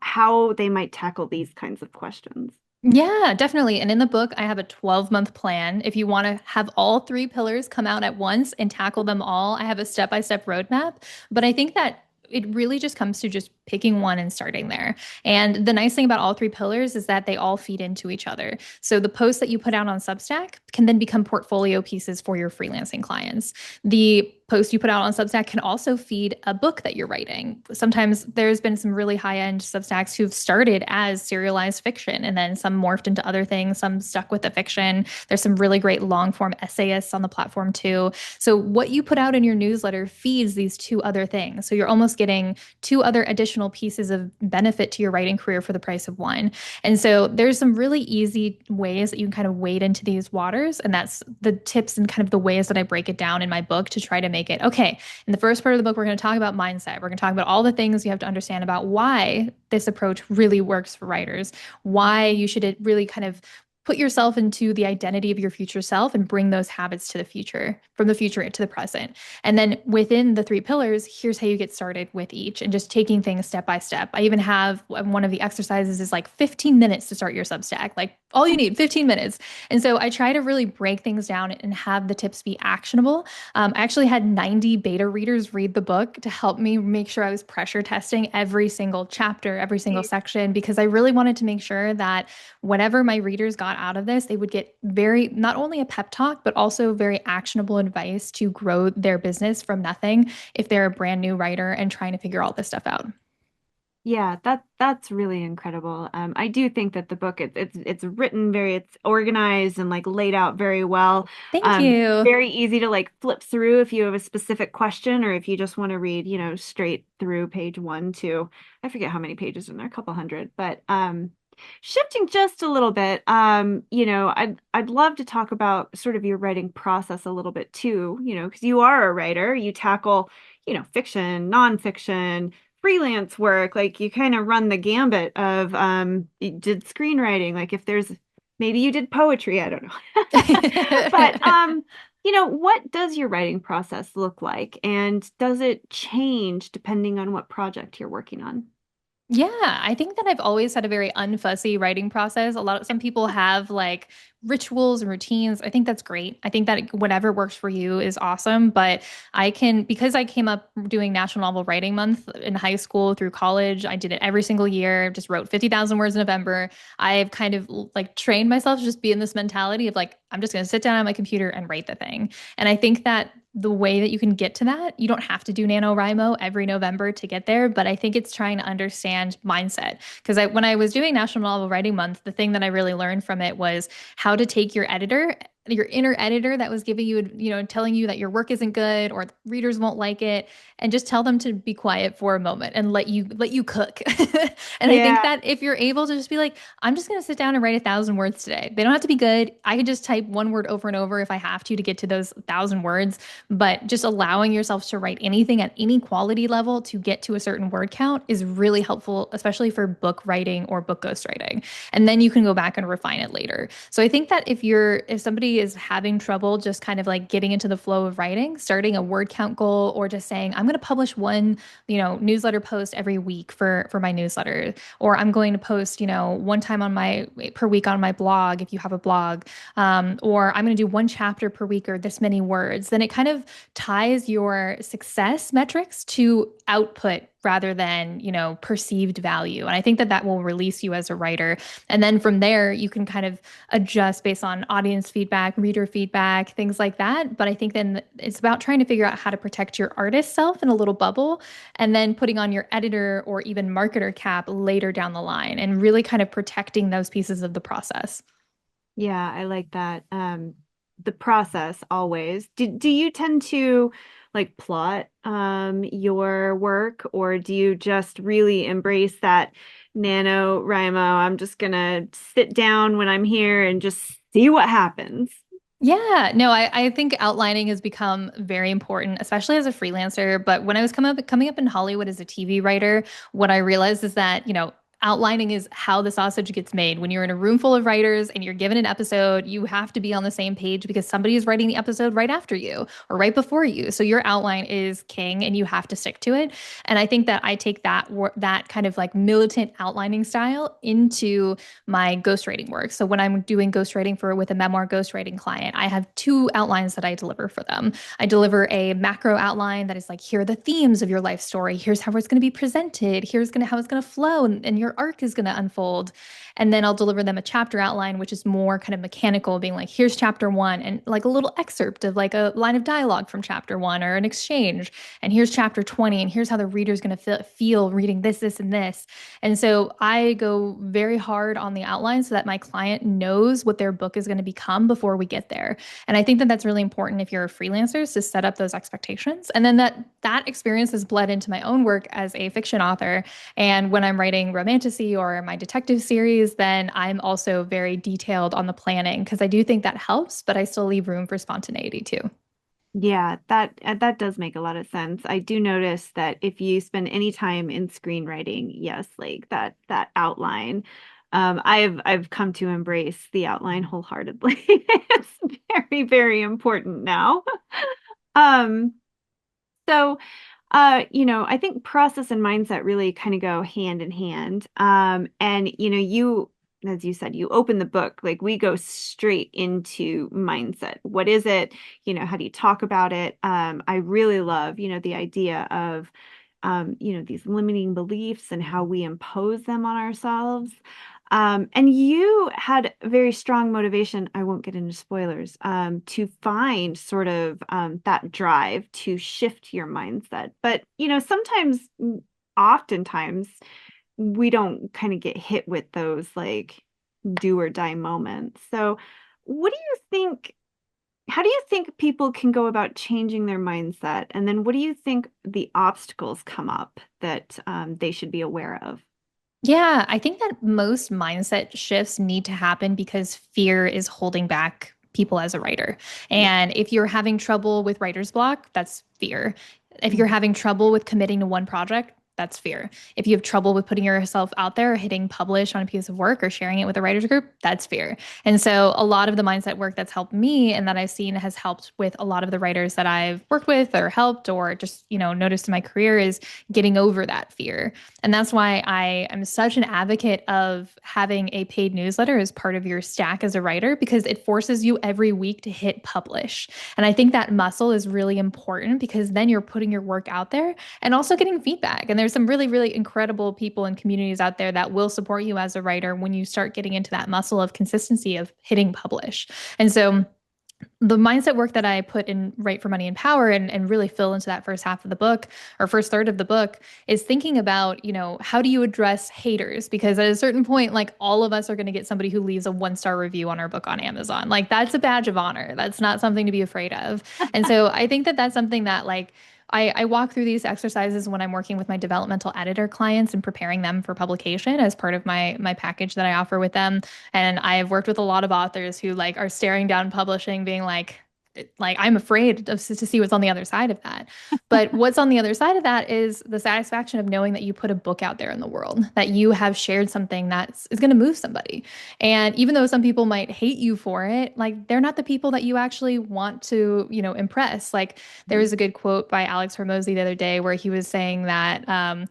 how they might tackle these kinds of questions. Yeah, definitely. And in the book, I have a 12-month plan. If you want to have all three pillars come out at once and tackle them all, I have a step-by-step roadmap. But I think that it really just comes to just picking one and starting there. And the nice thing about all three pillars is that they all feed into each other. So the posts that you put out on Substack can then become portfolio pieces for your freelancing clients. The post you put out on Substack can also feed a book that you're writing. Sometimes there's been some really high-end Substacks who've started as serialized fiction and then some morphed into other things, some stuck with the fiction. There's some really great long-form essayists on the platform too. So what you put out in your newsletter feeds these two other things. So you're almost getting two other additional pieces of benefit to your writing career for the price of one. And so there's some really easy ways that you can kind of wade into these waters. And that's the tips and kind of the ways that I break it down in my book to try to make it, okay, in the first part of the book, we're going to talk about mindset. We're going to talk about all the things you have to understand about why this approach really works for writers, why you should really kind of put yourself into the identity of your future self and bring those habits to the future, from the future to the present. And then within the three pillars, here's how you get started with each and just taking things step by step. I even have one of the exercises is like 15 minutes to start your Substack, like all you need, 15 minutes. And so I try to really break things down and have the tips be actionable. I actually had 90 beta readers read the book to help me make sure I was pressure testing every single chapter, every single section, because I really wanted to make sure that whatever my readers got out of this, they would get not only a pep talk, but also very actionable advice to grow their business from nothing if they're a brand new writer and trying to figure all this stuff out. Yeah, that's really incredible. I do think that the book it's written it's organized and like laid out very well. Thank you. Very easy to like flip through if you have a specific question or if you just want to read, straight through page 1 to I forget how many pages in there, a couple hundred, but shifting just a little bit, I'd love to talk about sort of your writing process a little bit too, because you are a writer, you tackle, fiction, nonfiction, freelance work, like you kind of run the gambit of you did screenwriting, like if there's maybe you did poetry, I don't know. But what does your writing process look like and does it change depending on what project you're working on? Yeah, I think that I've always had a very unfussy writing process. Some people have like rituals and routines. I think that's great. I think that whatever works for you is awesome. But because I came up doing National Novel Writing Month in high school through college, I did it every single year, just wrote 50,000 words in November. I've kind of like trained myself to just be in this mentality of like, I'm just going to sit down on my computer and write the thing. And I think that the way that you can get to that, you don't have to do NaNoWriMo every November to get there, but I think it's trying to understand mindset. Because when I was doing National Novel Writing Month, the thing that I really learned from it was how to take your inner editor that was giving you, telling you that your work isn't good or readers won't like it, and just tell them to be quiet for a moment and let you cook. And I think Yeah. that if you're able to just be like, I'm just going to sit down and write 1,000 words today. They don't have to be good. I could just type one word over and over if I have to get to those 1,000 words. But just allowing yourself to write anything at any quality level to get to a certain word count is really helpful, especially for book writing or book ghostwriting. And then you can go back and refine it later. So I think that if somebody is having trouble just kind of like getting into the flow of writing, starting a word count goal or just saying, I'm going to publish one, newsletter post every week for my newsletter, or I'm going to post, one time per week on my blog, if you have a blog, or I'm going to do one chapter per week or this many words, then it kind of ties your success metrics to output rather than, perceived value. And I think that will release you as a writer. And then from there, you can kind of adjust based on audience feedback, reader feedback, things like that. But I think then it's about trying to figure out how to protect your artist self in a little bubble and then putting on your editor or even marketer cap later down the line and really kind of protecting those pieces of the process. Yeah, I like that. The process always. Do you tend to like plot your work, or do you just really embrace that NaNoWriMo? I'm just gonna sit down when I'm here and just see what happens. Yeah, no, I think outlining has become very important, especially as a freelancer. But when I was coming up in Hollywood as a TV writer, what I realized is that, outlining is how the sausage gets made. When you're in a room full of writers and you're given an episode, you have to be on the same page because somebody is writing the episode right after you or right before you. So your outline is king and you have to stick to it. And I think that I take that kind of like militant outlining style into my ghostwriting work. So when I'm doing ghostwriting with a memoir ghostwriting client, I have two outlines that I deliver for them. I deliver a macro outline that is like, here are the themes of your life story. Here's how it's going to be presented. How it's going to flow, and your arc is going to unfold. And then I'll deliver them a chapter outline, which is more kind of mechanical, being like, here's chapter one, and like a little excerpt of like a line of dialogue from chapter one or an exchange. And here's chapter 20, and here's how the reader's going to feel reading this, and this. And so I go very hard on the outline so that my client knows what their book is going to become before we get there. And I think that that's really important if you're a freelancer, is to set up those expectations. And then that experience has bled into my own work as a fiction author. And when I'm writing romantasy or my detective series, then I'm also very detailed on the planning because I do think that helps, but I still leave room for spontaneity too. Yeah, that does make a lot of sense. I do notice that if you spend any time in screenwriting, yes, like that outline, I've come to embrace the outline wholeheartedly. It's very, very important now. Um, so I think process and mindset really kind of go hand in hand. And as you said, you open the book, like we go straight into mindset. What is it? How do you talk about it? I really love, the idea of, these limiting beliefs and how we impose them on ourselves. And you had very strong motivation, I won't get into spoilers, to find sort of that drive to shift your mindset. But, oftentimes, we don't kind of get hit with those like do or die moments. So, what do you think? How do you think people can go about changing their mindset? And then what do you think the obstacles come up that they should be aware of? Yeah, I think that most mindset shifts need to happen because fear is holding back people as a writer. And if you're having trouble with writer's block, that's fear. If you're having trouble with committing to one project, that's fear. If you have trouble with putting yourself out there, hitting publish on a piece of work or sharing it with a writer's group, that's fear. And so a lot of the mindset work that's helped me and that I've seen has helped with a lot of the writers that I've worked with or helped or just, noticed in my career is getting over that fear. And that's why I am such an advocate of having a paid newsletter as part of your stack as a writer, because it forces you every week to hit publish. And I think that muscle is really important because then you're putting your work out there and also getting feedback. And there's some really, really incredible people and communities out there that will support you as a writer when you start getting into that muscle of consistency of hitting publish. And so the mindset work that I put in Write for Money and Power and really fill into that first half of the book or first third of the book is thinking about, how do you address haters? Because at a certain point, like all of us are going to get somebody who leaves a 1-star review on our book on Amazon. Like that's a badge of honor. That's not something to be afraid of. And so I think that that's something that like I walk through these exercises when I'm working with my developmental editor clients and preparing them for publication as part of my package that I offer with them. And I have worked with a lot of authors who like are staring down publishing, being like I'm afraid to see what's on the other side of that. But what's on the other side of that is the satisfaction of knowing that you put a book out there in the world, that you have shared something that is going to move somebody. And even though some people might hate you for it, like they're not the people that you actually want to, impress. Like there was a good quote by Alex Hormozy the other day where he was saying that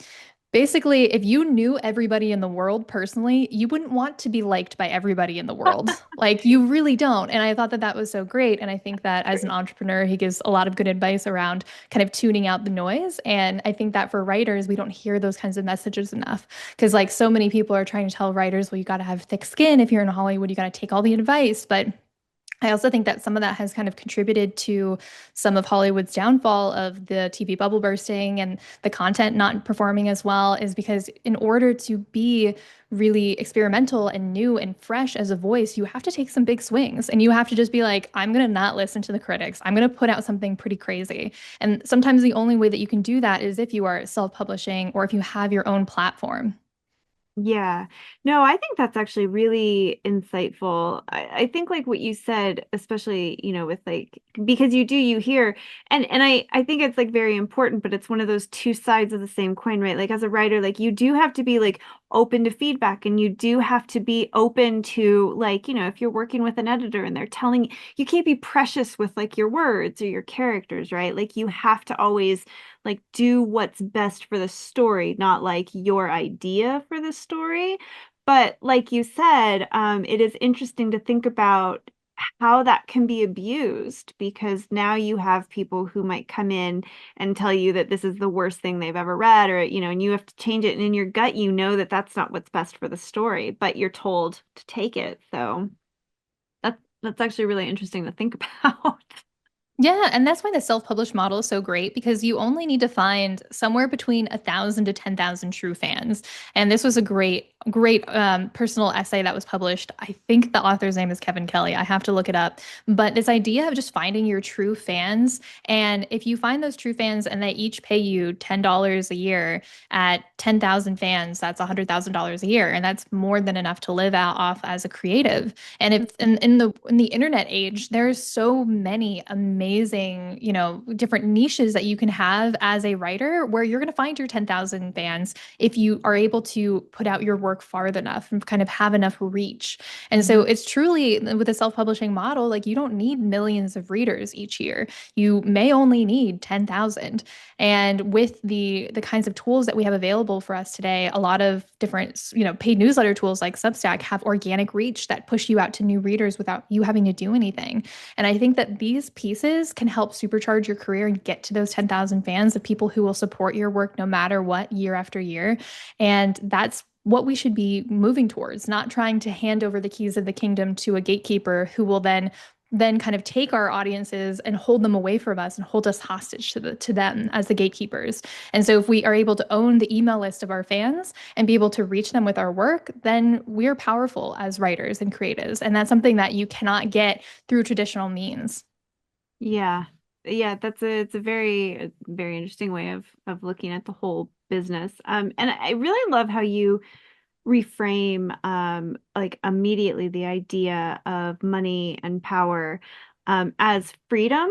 basically, if you knew everybody in the world personally, you wouldn't want to be liked by everybody in the world. Like you really don't. And I thought that that was so great. And I think that as an entrepreneur, he gives a lot of good advice around kind of tuning out the noise. And I think that for writers, we don't hear those kinds of messages enough because like so many people are trying to tell writers, well, you got to have thick skin. If you're in Hollywood, you got to take all the advice. But I also think that some of that has kind of contributed to some of Hollywood's downfall of the TV bubble bursting and the content not performing as well, is because in order to be really experimental and new and fresh as a voice, you have to take some big swings and you have to just be like, I'm going to not listen to the critics. I'm going to put out something pretty crazy. And sometimes the only way that you can do that is if you are self-publishing or if you have your own platform. Yeah. No, I think that's actually really insightful. I think like what you said, especially, with like because you hear and I think it's like very important, but it's one of those two sides of the same coin, right? Like as a writer, like you do have to be like open to feedback and you do have to be open to like, if you're working with an editor and they're telling you can't be precious with like your words or your characters, right? Like you have to always like do what's best for the story, not like your idea for the story. But like you said, it is interesting to think about how that can be abused because now you have people who might come in and tell you that this is the worst thing they've ever read or and you have to change it and in your gut you know that that's not what's best for the story but you're told to take it. So that's actually really interesting to think about. Yeah, and that's why the self-published model is so great because you only need to find somewhere between 1,000 to 10,000 true fans. And this was a great, great personal essay that was published. I think the author's name is Kevin Kelly. I have to look it up. But this idea of just finding your true fans, and if you find those true fans and they each pay you $10 a year at 10,000 fans, that's $100,000 a year, and that's more than enough to live out off as a creative. And if in the internet age, there's so many amazing, different niches that you can have as a writer where you're going to find your 10,000 fans if you are able to put out your work far enough and kind of have enough reach. And so it's truly with a self-publishing model, like you don't need millions of readers each year. You may only need 10,000. And with the kinds of tools that we have available for us today, a lot of different, paid newsletter tools like Substack have organic reach that push you out to new readers without you having to do anything. And I think that these pieces can help supercharge your career and get to those 10,000 fans of people who will support your work no matter what, year after year. And that's what we should be moving towards, not trying to hand over the keys of the kingdom to a gatekeeper who will then kind of take our audiences and hold them away from us and hold us hostage to them as the gatekeepers. And so if we are able to own the email list of our fans and be able to reach them with our work, then we're powerful as writers and creatives. And that's something that you cannot get through traditional means. Yeah. Yeah, it's a very very interesting way of looking at the whole business. And I really love how you reframe like immediately the idea of money and power as freedom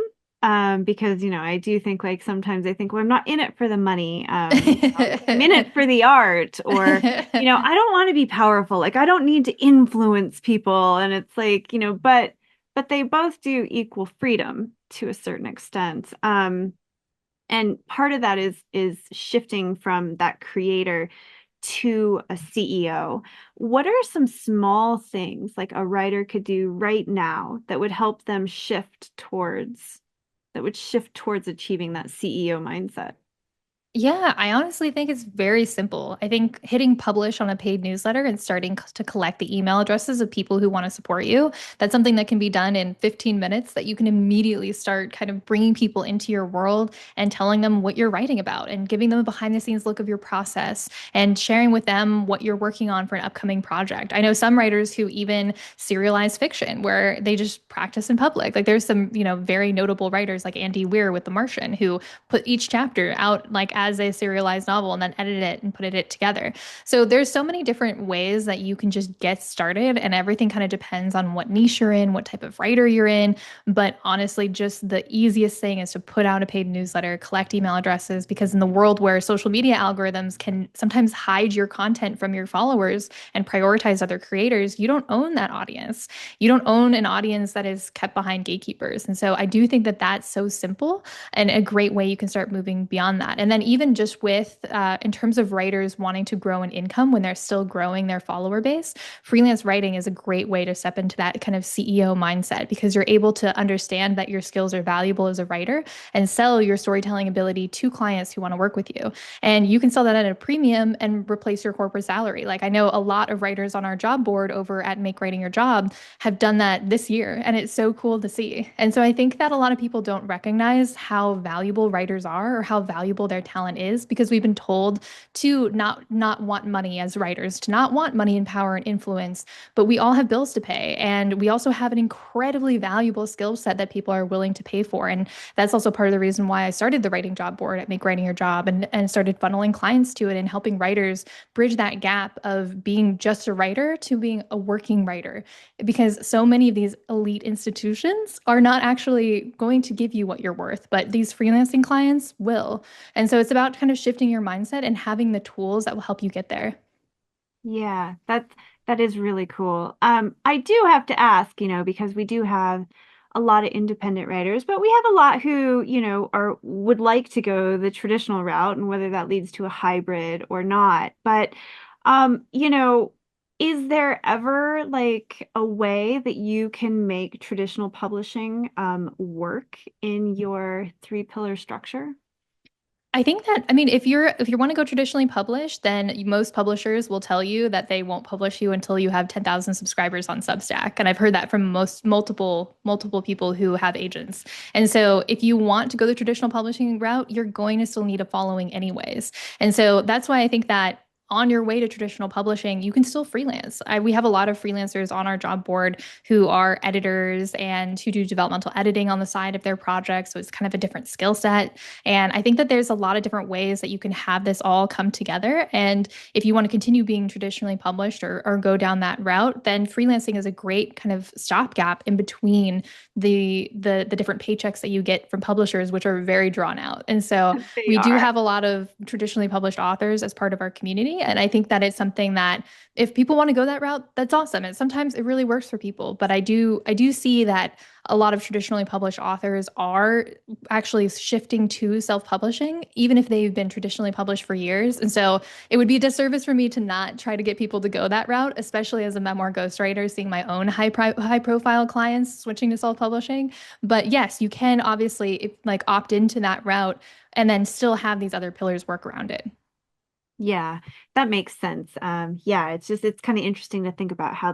Because, I do think like sometimes I think, well, I'm not in it for the money. I'm in it for the art, or, I don't want to be powerful. Like I don't need to influence people. And it's like, but they both do equal freedom to a certain extent. And part of that is shifting from that creator to a CEO. What are some small things like a writer could do right now that would help them shift towards achieving that CEO mindset? Yeah, I honestly think it's very simple. I think hitting publish on a paid newsletter and starting to collect the email addresses of people who want to support you, that's something that can be done in 15 minutes that you can immediately start kind of bringing people into your world and telling them what you're writing about and giving them a behind the scenes look of your process and sharing with them what you're working on for an upcoming project. I know some writers who even serialize fiction where they just practice in public. Like there's some, very notable writers like Andy Weir with The Martian who put each chapter out like as a serialized novel and then edited it and put it together. So there's so many different ways that you can just get started, and everything kind of depends on what niche you're in, what type of writer you're in. But honestly, just the easiest thing is to put out a paid newsletter, collect email addresses, because in the world where social media algorithms can sometimes hide your content from your followers and prioritize other creators, you don't own that audience. You don't own an audience that is kept behind gatekeepers. And so I do think that that's so simple and a great way you can start moving beyond that. And then even just with, in terms of writers wanting to grow an income when they're still growing their follower base, freelance writing is a great way to step into that kind of CEO mindset because you're able to understand that your skills are valuable as a writer and sell your storytelling ability to clients who want to work with you. And you can sell that at a premium and replace your corporate salary. Like I know a lot of writers on our job board over at Make Writing Your Job have done that this year, and it's so cool to see. And so I think that a lot of people don't recognize how valuable writers are or how valuable their talent is because we've been told to not want money as writers, to not want money and power and influence, but we all have bills to pay, and we also have an incredibly valuable skill set that people are willing to pay for. And that's also part of the reason why I started the writing job board at Make Writing Your Job and started funneling clients to it and helping writers bridge that gap of being just a writer to being a working writer, because so many of these elite institutions are not actually going to give you what you're worth, but these freelancing clients will. And so it's about kind of shifting your mindset and having the tools that will help you get there. Yeah, that is really cool. I do have to ask, because we do have a lot of independent writers, but we have a lot who, would like to go the traditional route, and whether that leads to a hybrid or not. But um, you know, is there ever like a way that you can make traditional publishing work in your three pillar structure? I think that, I mean, if you want to go traditionally published, then most publishers will tell you that they won't publish you until you have 10,000 subscribers on Substack. And I've heard that from multiple people who have agents. And so if you want to go the traditional publishing route, you're going to still need a following anyways. And so that's why I think that on your way to traditional publishing, you can still freelance. We have a lot of freelancers on our job board who are editors and who do developmental editing on the side of their projects. So it's kind of a different skill set. And I think that there's a lot of different ways that you can have this all come together. And if you want to continue being traditionally published or go down that route, then freelancing is a great kind of stopgap in between the different paychecks that you get from publishers, which are very drawn out. And so They we do are. have a lot of traditionally published authors as part of our community. And I think that it's something that if people want to go that route, that's awesome. And sometimes it really works for people. But I do see that a lot of traditionally published authors are actually shifting to self-publishing, even if they've been traditionally published for years. And so it would be a disservice for me to not try to get people to go that route, especially as a memoir ghostwriter, seeing my own high profile clients switching to self-publishing. But yes, you can obviously like opt into that route and then still have these other pillars work around it. Yeah, that makes sense. Yeah, it's kind of interesting to think about how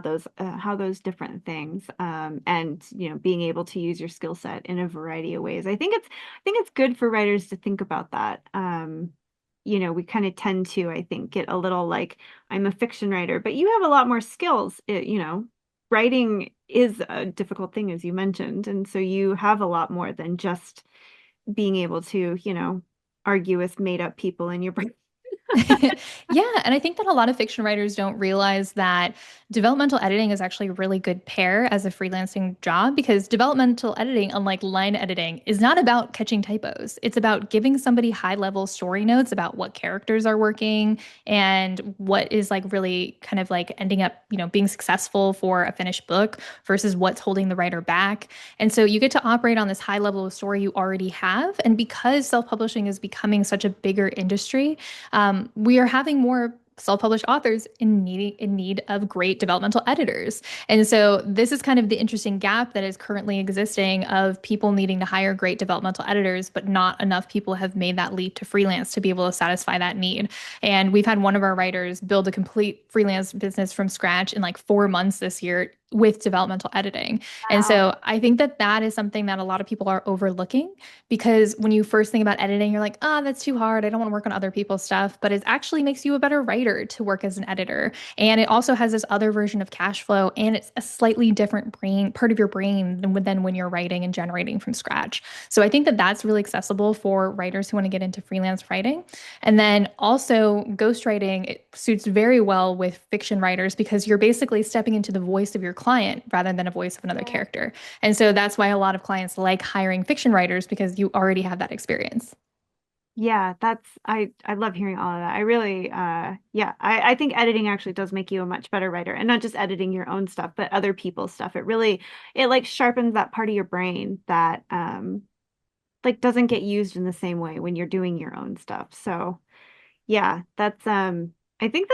those different things and being able to use your skill set in a variety of ways. I think it's good for writers to think about that. We kind of tend to, I think, get a little like I'm a fiction writer, but you have a lot more skills. Writing is a difficult thing, as you mentioned, and so you have a lot more than just being able to, argue with made up people in your brain. Yeah, and I think that a lot of fiction writers don't realize that developmental editing is actually a really good pair as a freelancing job because developmental editing, unlike line editing, is not about catching typos. It's about giving somebody high-level story notes about what characters are working and what is like really kind of like ending up, being successful for a finished book versus what's holding the writer back. And so you get to operate on this high level of story you already have. And because self-publishing is becoming such a bigger industry, we are having more self-published authors in need of great developmental editors. And so this is kind of the interesting gap that is currently existing of people needing to hire great developmental editors, but not enough people have made that leap to freelance to be able to satisfy that need. And we've had one of our writers build a complete freelance business from scratch in like 4 months this year with developmental editing. And Wow. so I think that that is something that a lot of people are overlooking because when you first think about editing, you're like, that's too hard. I don't want to work on other people's stuff. But it actually makes you a better writer to work as an editor. And it also has this other version of cash flow. And it's a slightly different part of your brain than when you're writing and generating from scratch. So I think that that's really accessible for writers who want to get into freelance writing. And then also ghostwriting, it suits very well with fiction writers because you're basically stepping into the voice of your client rather than a voice of another character. And so that's why a lot of clients like hiring fiction writers because you already have that experience. Yeah, I love hearing all of that. I really yeah, I think editing actually does make you a much better writer, and not just editing your own stuff, but other people's stuff. It like sharpens that part of your brain that like doesn't get used in the same way when you're doing your own stuff. So yeah, that's I think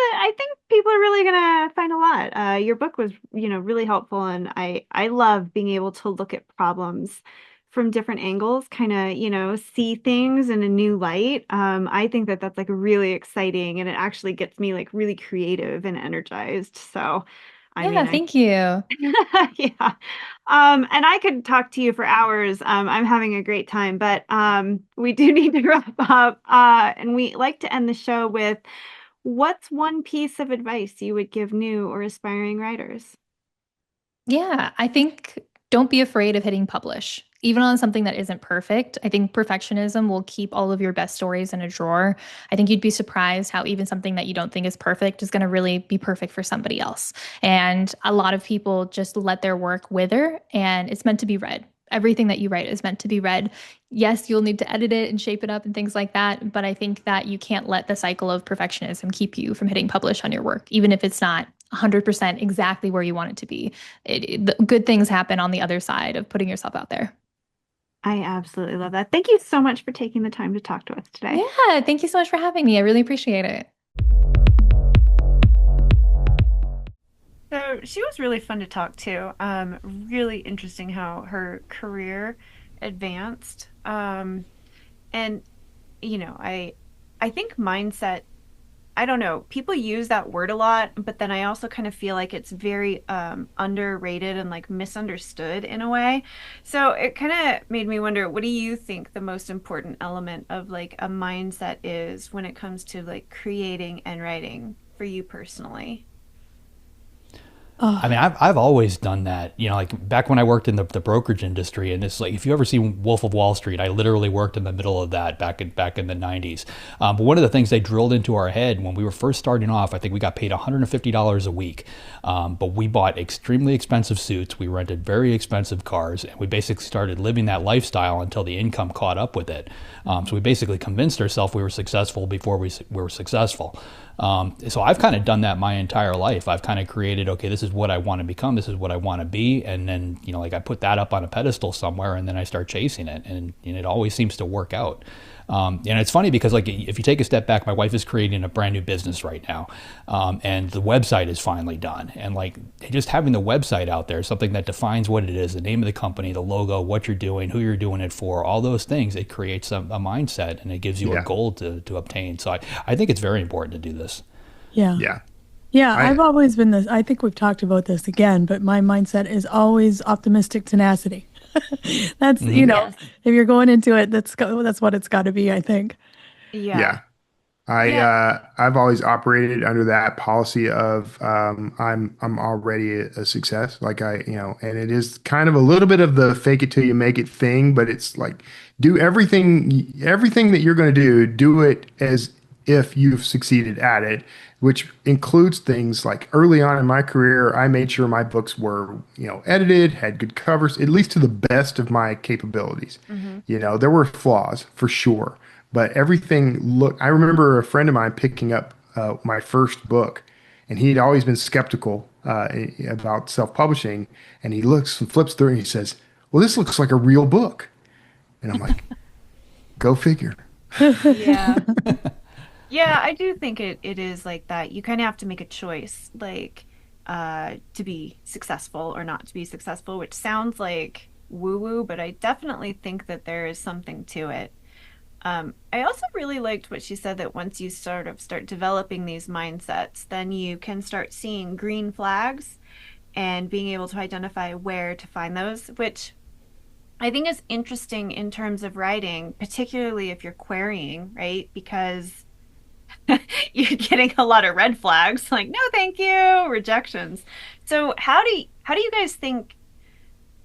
people are really gonna find a lot. Your book was, really helpful, and I love being able to look at problems from different angles, kind of, see things in a new light. I think that that's like really exciting, and it actually gets me like really creative and energized. So, I Yeah, mean, thank you. yeah. And I could talk to you for hours. I'm having a great time, but we do need to wrap up. And we like to end the show with what's one piece of advice you would give new or aspiring writers? Yeah, I think don't be afraid of hitting publish. Even on something that isn't perfect, I think perfectionism will keep all of your best stories in a drawer. I think you'd be surprised how even something that you don't think is perfect is going to really be perfect for somebody else. And a lot of people just let their work wither, and it's meant to be read. Everything that you write is meant to be read. Yes, you'll need to edit it and shape it up and things like that, but I think that you can't let the cycle of perfectionism keep you from hitting publish on your work, even if it's not 100% exactly where you want it to be. The good things happen on the other side of putting yourself out there. I absolutely love that. Thank you so much for taking the time to talk to us today. Yeah, thank you so much for having me. I really appreciate it. So she was really fun to talk to. Really interesting how her career advanced. And I think mindset, I don't know, people use that word a lot, but then I also kind of feel like it's very underrated and like misunderstood in a way. So it kind of made me wonder, what do you think the most important element of like a mindset is when it comes to like creating and writing for you personally? I mean, I've always done that. Like back when I worked in the brokerage industry, and it's like if you ever see Wolf of Wall Street, I literally worked in the middle of that back in the '90s. But one of the things they drilled into our head when we were first starting off, I think we got paid $150 a week, but we bought extremely expensive suits, we rented very expensive cars, and we basically started living that lifestyle until the income caught up with it. So we basically convinced ourselves we were successful before we were successful. So I've kind of done that my entire life. I've kind of created, okay, this is what I want to become. This is what I want to be. And then, like I put that up on a pedestal somewhere and then I start chasing it, and it always seems to work out. And it's funny because like if you take a step back, my wife is creating a brand new business right now. And the website is finally done. And like just having the website out there, something that defines what it is, the name of the company, the logo, what you're doing, who you're doing it for, all those things, it creates a mindset and it gives you a goal to obtain. So I think it's very important to do this. Yeah. Yeah. Yeah, I, I've always been this. I think we've talked about this again, but my mindset is always optimistic tenacity. That's, Yes. if you're going into it, that's what it's got to be, I think. Yeah. yeah. I've always operated under that policy of I'm already a success. Like and it is kind of a little bit of the fake it till you make it thing, but it's like do everything that you're going to do it as if you've succeeded at it, which includes things like early on in my career, I made sure my books were, edited, had good covers, at least to the best of my capabilities. Hmm. There were flaws for sure, but everything looked, I remember a friend of mine picking up my first book, and he'd always been skeptical about self-publishing, and he looks and flips through and he says, "Well, this looks like a real book." And I'm like, go figure. Yeah. Yeah, I do think it is like that. You kind of have to make a choice, like to be successful or not to be successful, which sounds like woo-woo, but I definitely think that there is something to it. I also really liked what she said that once you sort of start developing these mindsets, then you can start seeing green flags and being able to identify where to find those, which I think is interesting in terms of writing, particularly if you're querying, right? Because you're getting a lot of red flags like no thank you, rejections. So how do you guys think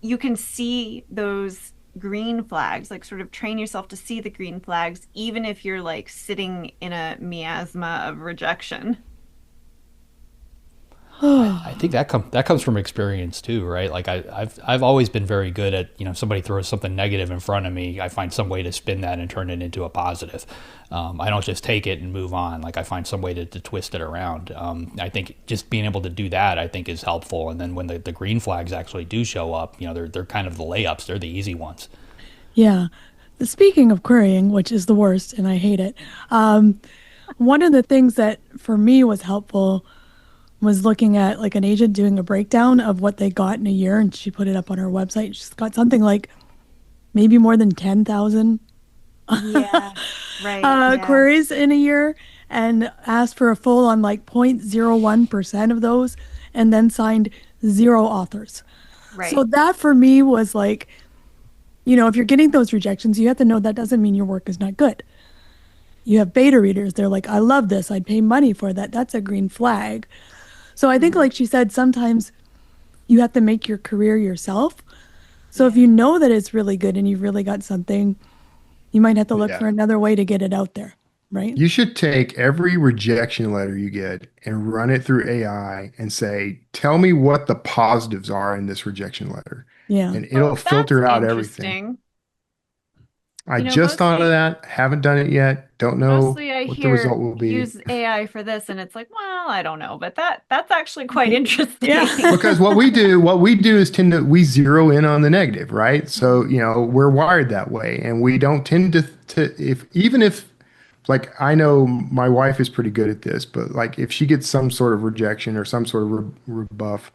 you can see those green flags, like sort of train yourself to see the green flags even if you're like sitting in a miasma of rejection? I think that comes from experience too, right? Like I've always been very good at, if somebody throws something negative in front of me, I find some way to spin that and turn it into a positive. I don't just take it and move on. Like I find some way to twist it around. I think just being able to do that, I think, is helpful. And then when the green flags actually do show up, they're kind of the layups. They're the easy ones. Yeah. Speaking of querying, which is the worst, and I hate it, one of the things that for me was helpful was looking at like an agent doing a breakdown of what they got in a year, and she put it up on her website. She's got something like maybe more than 10,000 Yeah. Right. Yeah. queries in a year, and asked for a full on like 0.01% of those, and then signed zero authors. So Right. that for me was like, if you're getting those rejections, you have to know that doesn't mean your work is not good. You have beta readers. They're like, I love this. I'd pay money for that. That's a green flag. So I think, Mhm. like she said, sometimes you have to make your career yourself. So if Yeah. you know that it's really good and you've really got something, you might have to look Yeah. for another way to get it out there, right? You should take every rejection letter you get and run it through AI and say, tell me what the positives are in this rejection letter. Yeah. And it'll Well, that's filter out everything. interesting. I You know, just thought of that. Haven't done it yet. Don't know mostly I what the result hear will be. use AI for this and it's like, well, I don't know, but that's actually quite Yeah. interesting. Because what we do is tend to we zero in on the negative, right? So, Mhm. we're wired that way, and we don't tend to if even if like I know my wife is pretty good at this, but like if she gets some sort of rejection or some sort of rebuff,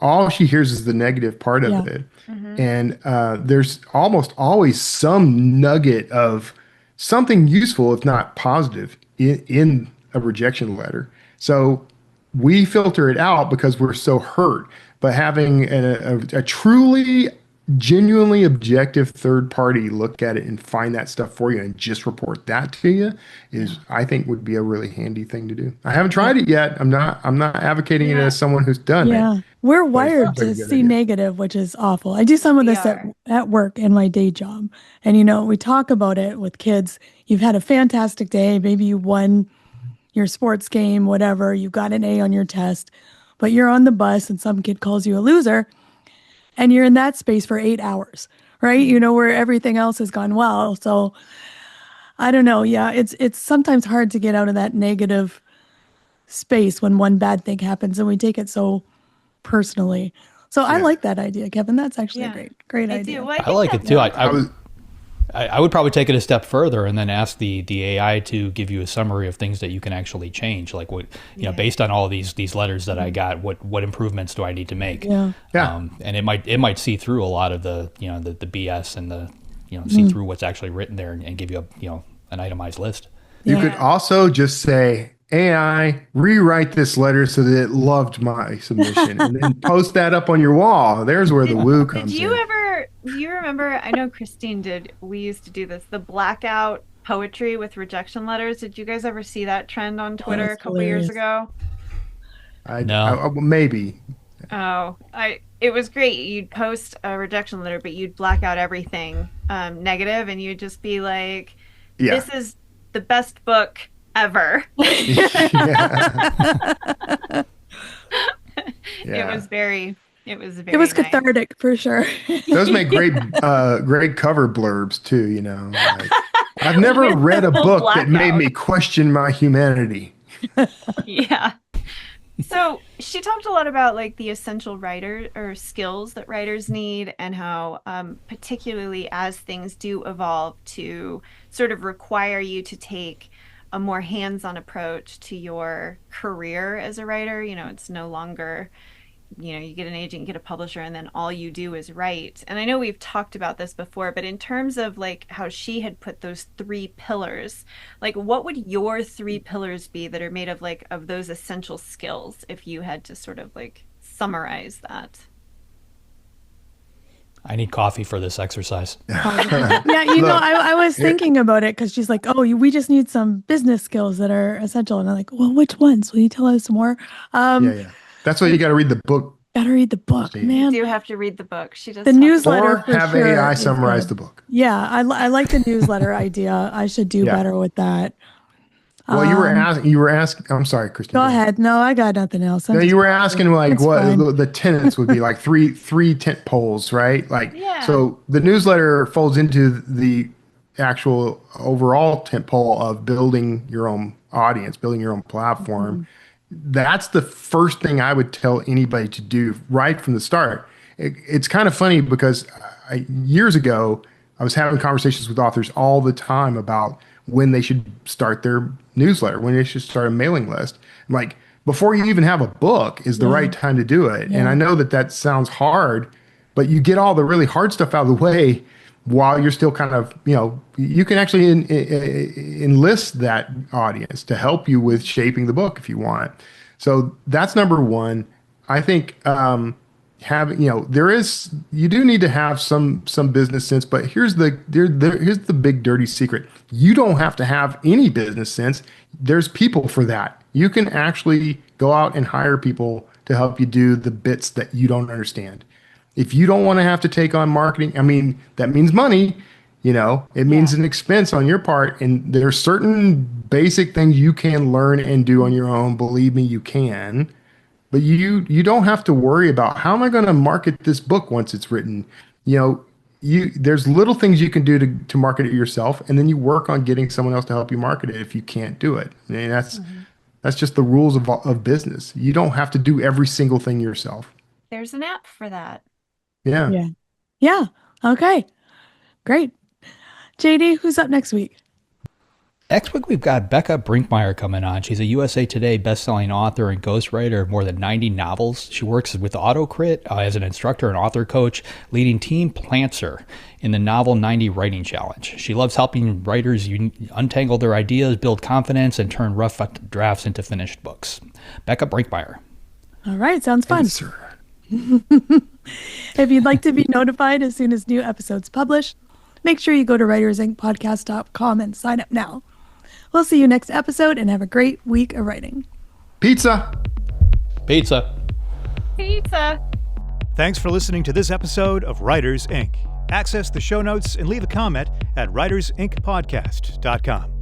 all she hears is the negative part of Yeah. it. Mhm. And there's almost always some nugget of something useful, if not positive, in a rejection letter. So we filter it out because we're so hurt. But having a truly, genuinely objective third party look at it and find that stuff for you and just report that to you Yeah. is, I think, would be a really handy thing to do. I haven't Yeah. tried it yet. I'm not advocating it Yeah, as someone who's done it, Yeah. We're but it wired sounds like a to good see idea. negative, which is awful. I do some of we this are. at work in my day job. And, we talk about it with kids. You've had a fantastic day. Maybe you won your sports game, whatever. You got an A on your test, but you're on the bus and some kid calls you a loser, and you're in that space for 8 hours, right? Where everything else has gone well. So I don't know. Yeah, it's sometimes hard to get out of that negative space when one bad thing happens and we take it so personally. So I Yeah. like that idea, Kevin. That's actually a Yeah, great I do. idea. Well, I I think like it that's too. Yeah. I, I I was I would probably take it a step further and then ask the AI to give you a summary of things that you can actually change. Like what, yeah. based on all these letters that I got, what improvements do I need to make? Yeah. yeah. And it might see through a lot of the BS and see through what's actually written there and give you an itemized list. You Yeah. could Yeah. also just say, AI, rewrite this letter so that it loved my submission, and then post that up on your wall. There's where the Did woo did comes you in. ever do you remember, I know Christine did, we used to do this, the blackout poetry with rejection letters. Did you guys ever see that trend on Oh, Twitter that's a couple years hilarious. ago? No. Maybe. Oh, I it was great. You'd post a rejection letter, but you'd black out everything negative, and you'd just be like, Yeah. "This is the best book ever. Yeah. It was very It was nice. cathartic for sure. Those make great cover blurbs too, you know. Like, I've never With read a the book that made blackout. me question my humanity. Yeah. So she talked a lot about like the essential writer or skills that writers need, and how particularly as things do evolve to sort of require you to take a more hands-on approach to your career as a writer. It's no longer, you get an agent, get a publisher, and then all you do is write. And I know we've talked about this before, but in terms of like how she had put those 3 pillars, like what would your 3 pillars be that are made of like of those essential skills, if you had to sort of like summarize that? I need coffee for this exercise. Yeah, Look, I was thinking about it because she's like, "Oh, we just need some business skills that are essential," and I'm like, "Well, which ones? Will you tell us more?" yeah. That's why you got to read the book Gotta read the book, See. You man. do have to read the book. She does The talk newsletter or for have sure AI is summarize good. the book. Yeah, I like the newsletter idea. I should do Yeah. better with that. Well, you were asking. I'm sorry, Christine. Go ahead. No, I got nothing else. No, you were asking like It's what fine. the tenets would be, like three tent poles, right? Like, Yeah. so the newsletter folds into the actual overall tent pole of building your own audience, building your own platform. That's the first thing I would tell anybody to do right from the start. It's kind of funny because years ago, I was having conversations with authors all the time about when they should start their newsletter, when they should start a mailing list. I'm like, before you even have a book is the right time to do it. And I know that sounds hard, but you get all the really hard stuff out of the way while you're still kind of, you can actually enlist that audience to help you with shaping the book if you want. So that's number one. I think having, you do need to have some business sense, but here's the big dirty secret. You don't have to have any business sense. There's people for that. You can actually go out and hire people to help you do the bits that you don't understand. If you don't want to have to take on marketing, I mean, that means money, it means an expense on your part. And there are certain basic things you can learn and do on your own. Believe me, you can. But you don't have to worry about how am I going to market this book once it's written. There's little things you can do to market it yourself, and then you work on getting someone else to help you market it if you can't do it. I mean, that's just the rules of business. You don't have to do every single thing yourself. There's an app for that. Yeah. Yeah. Okay. Great. JD, who's up next week? Next week, we've got Becca Brinkmeyer coming on. She's a USA Today bestselling author and ghostwriter of more than 90 novels. She works with AutoCrit as an instructor and author coach, leading Team Plancer in the Novel 90 Writing Challenge. She loves helping writers untangle their ideas, build confidence, and turn rough drafts into finished books. Becca Brinkmeyer. All right. Sounds fun. Yes, sir. If you'd like to be notified as soon as new episodes publish, make sure you go to writersincpodcast.com and sign up now. We'll see you next episode and have a great week of writing. Pizza. Pizza. Pizza. Thanks for listening to this episode of Writers Inc. Access the show notes and leave a comment at writersincpodcast.com.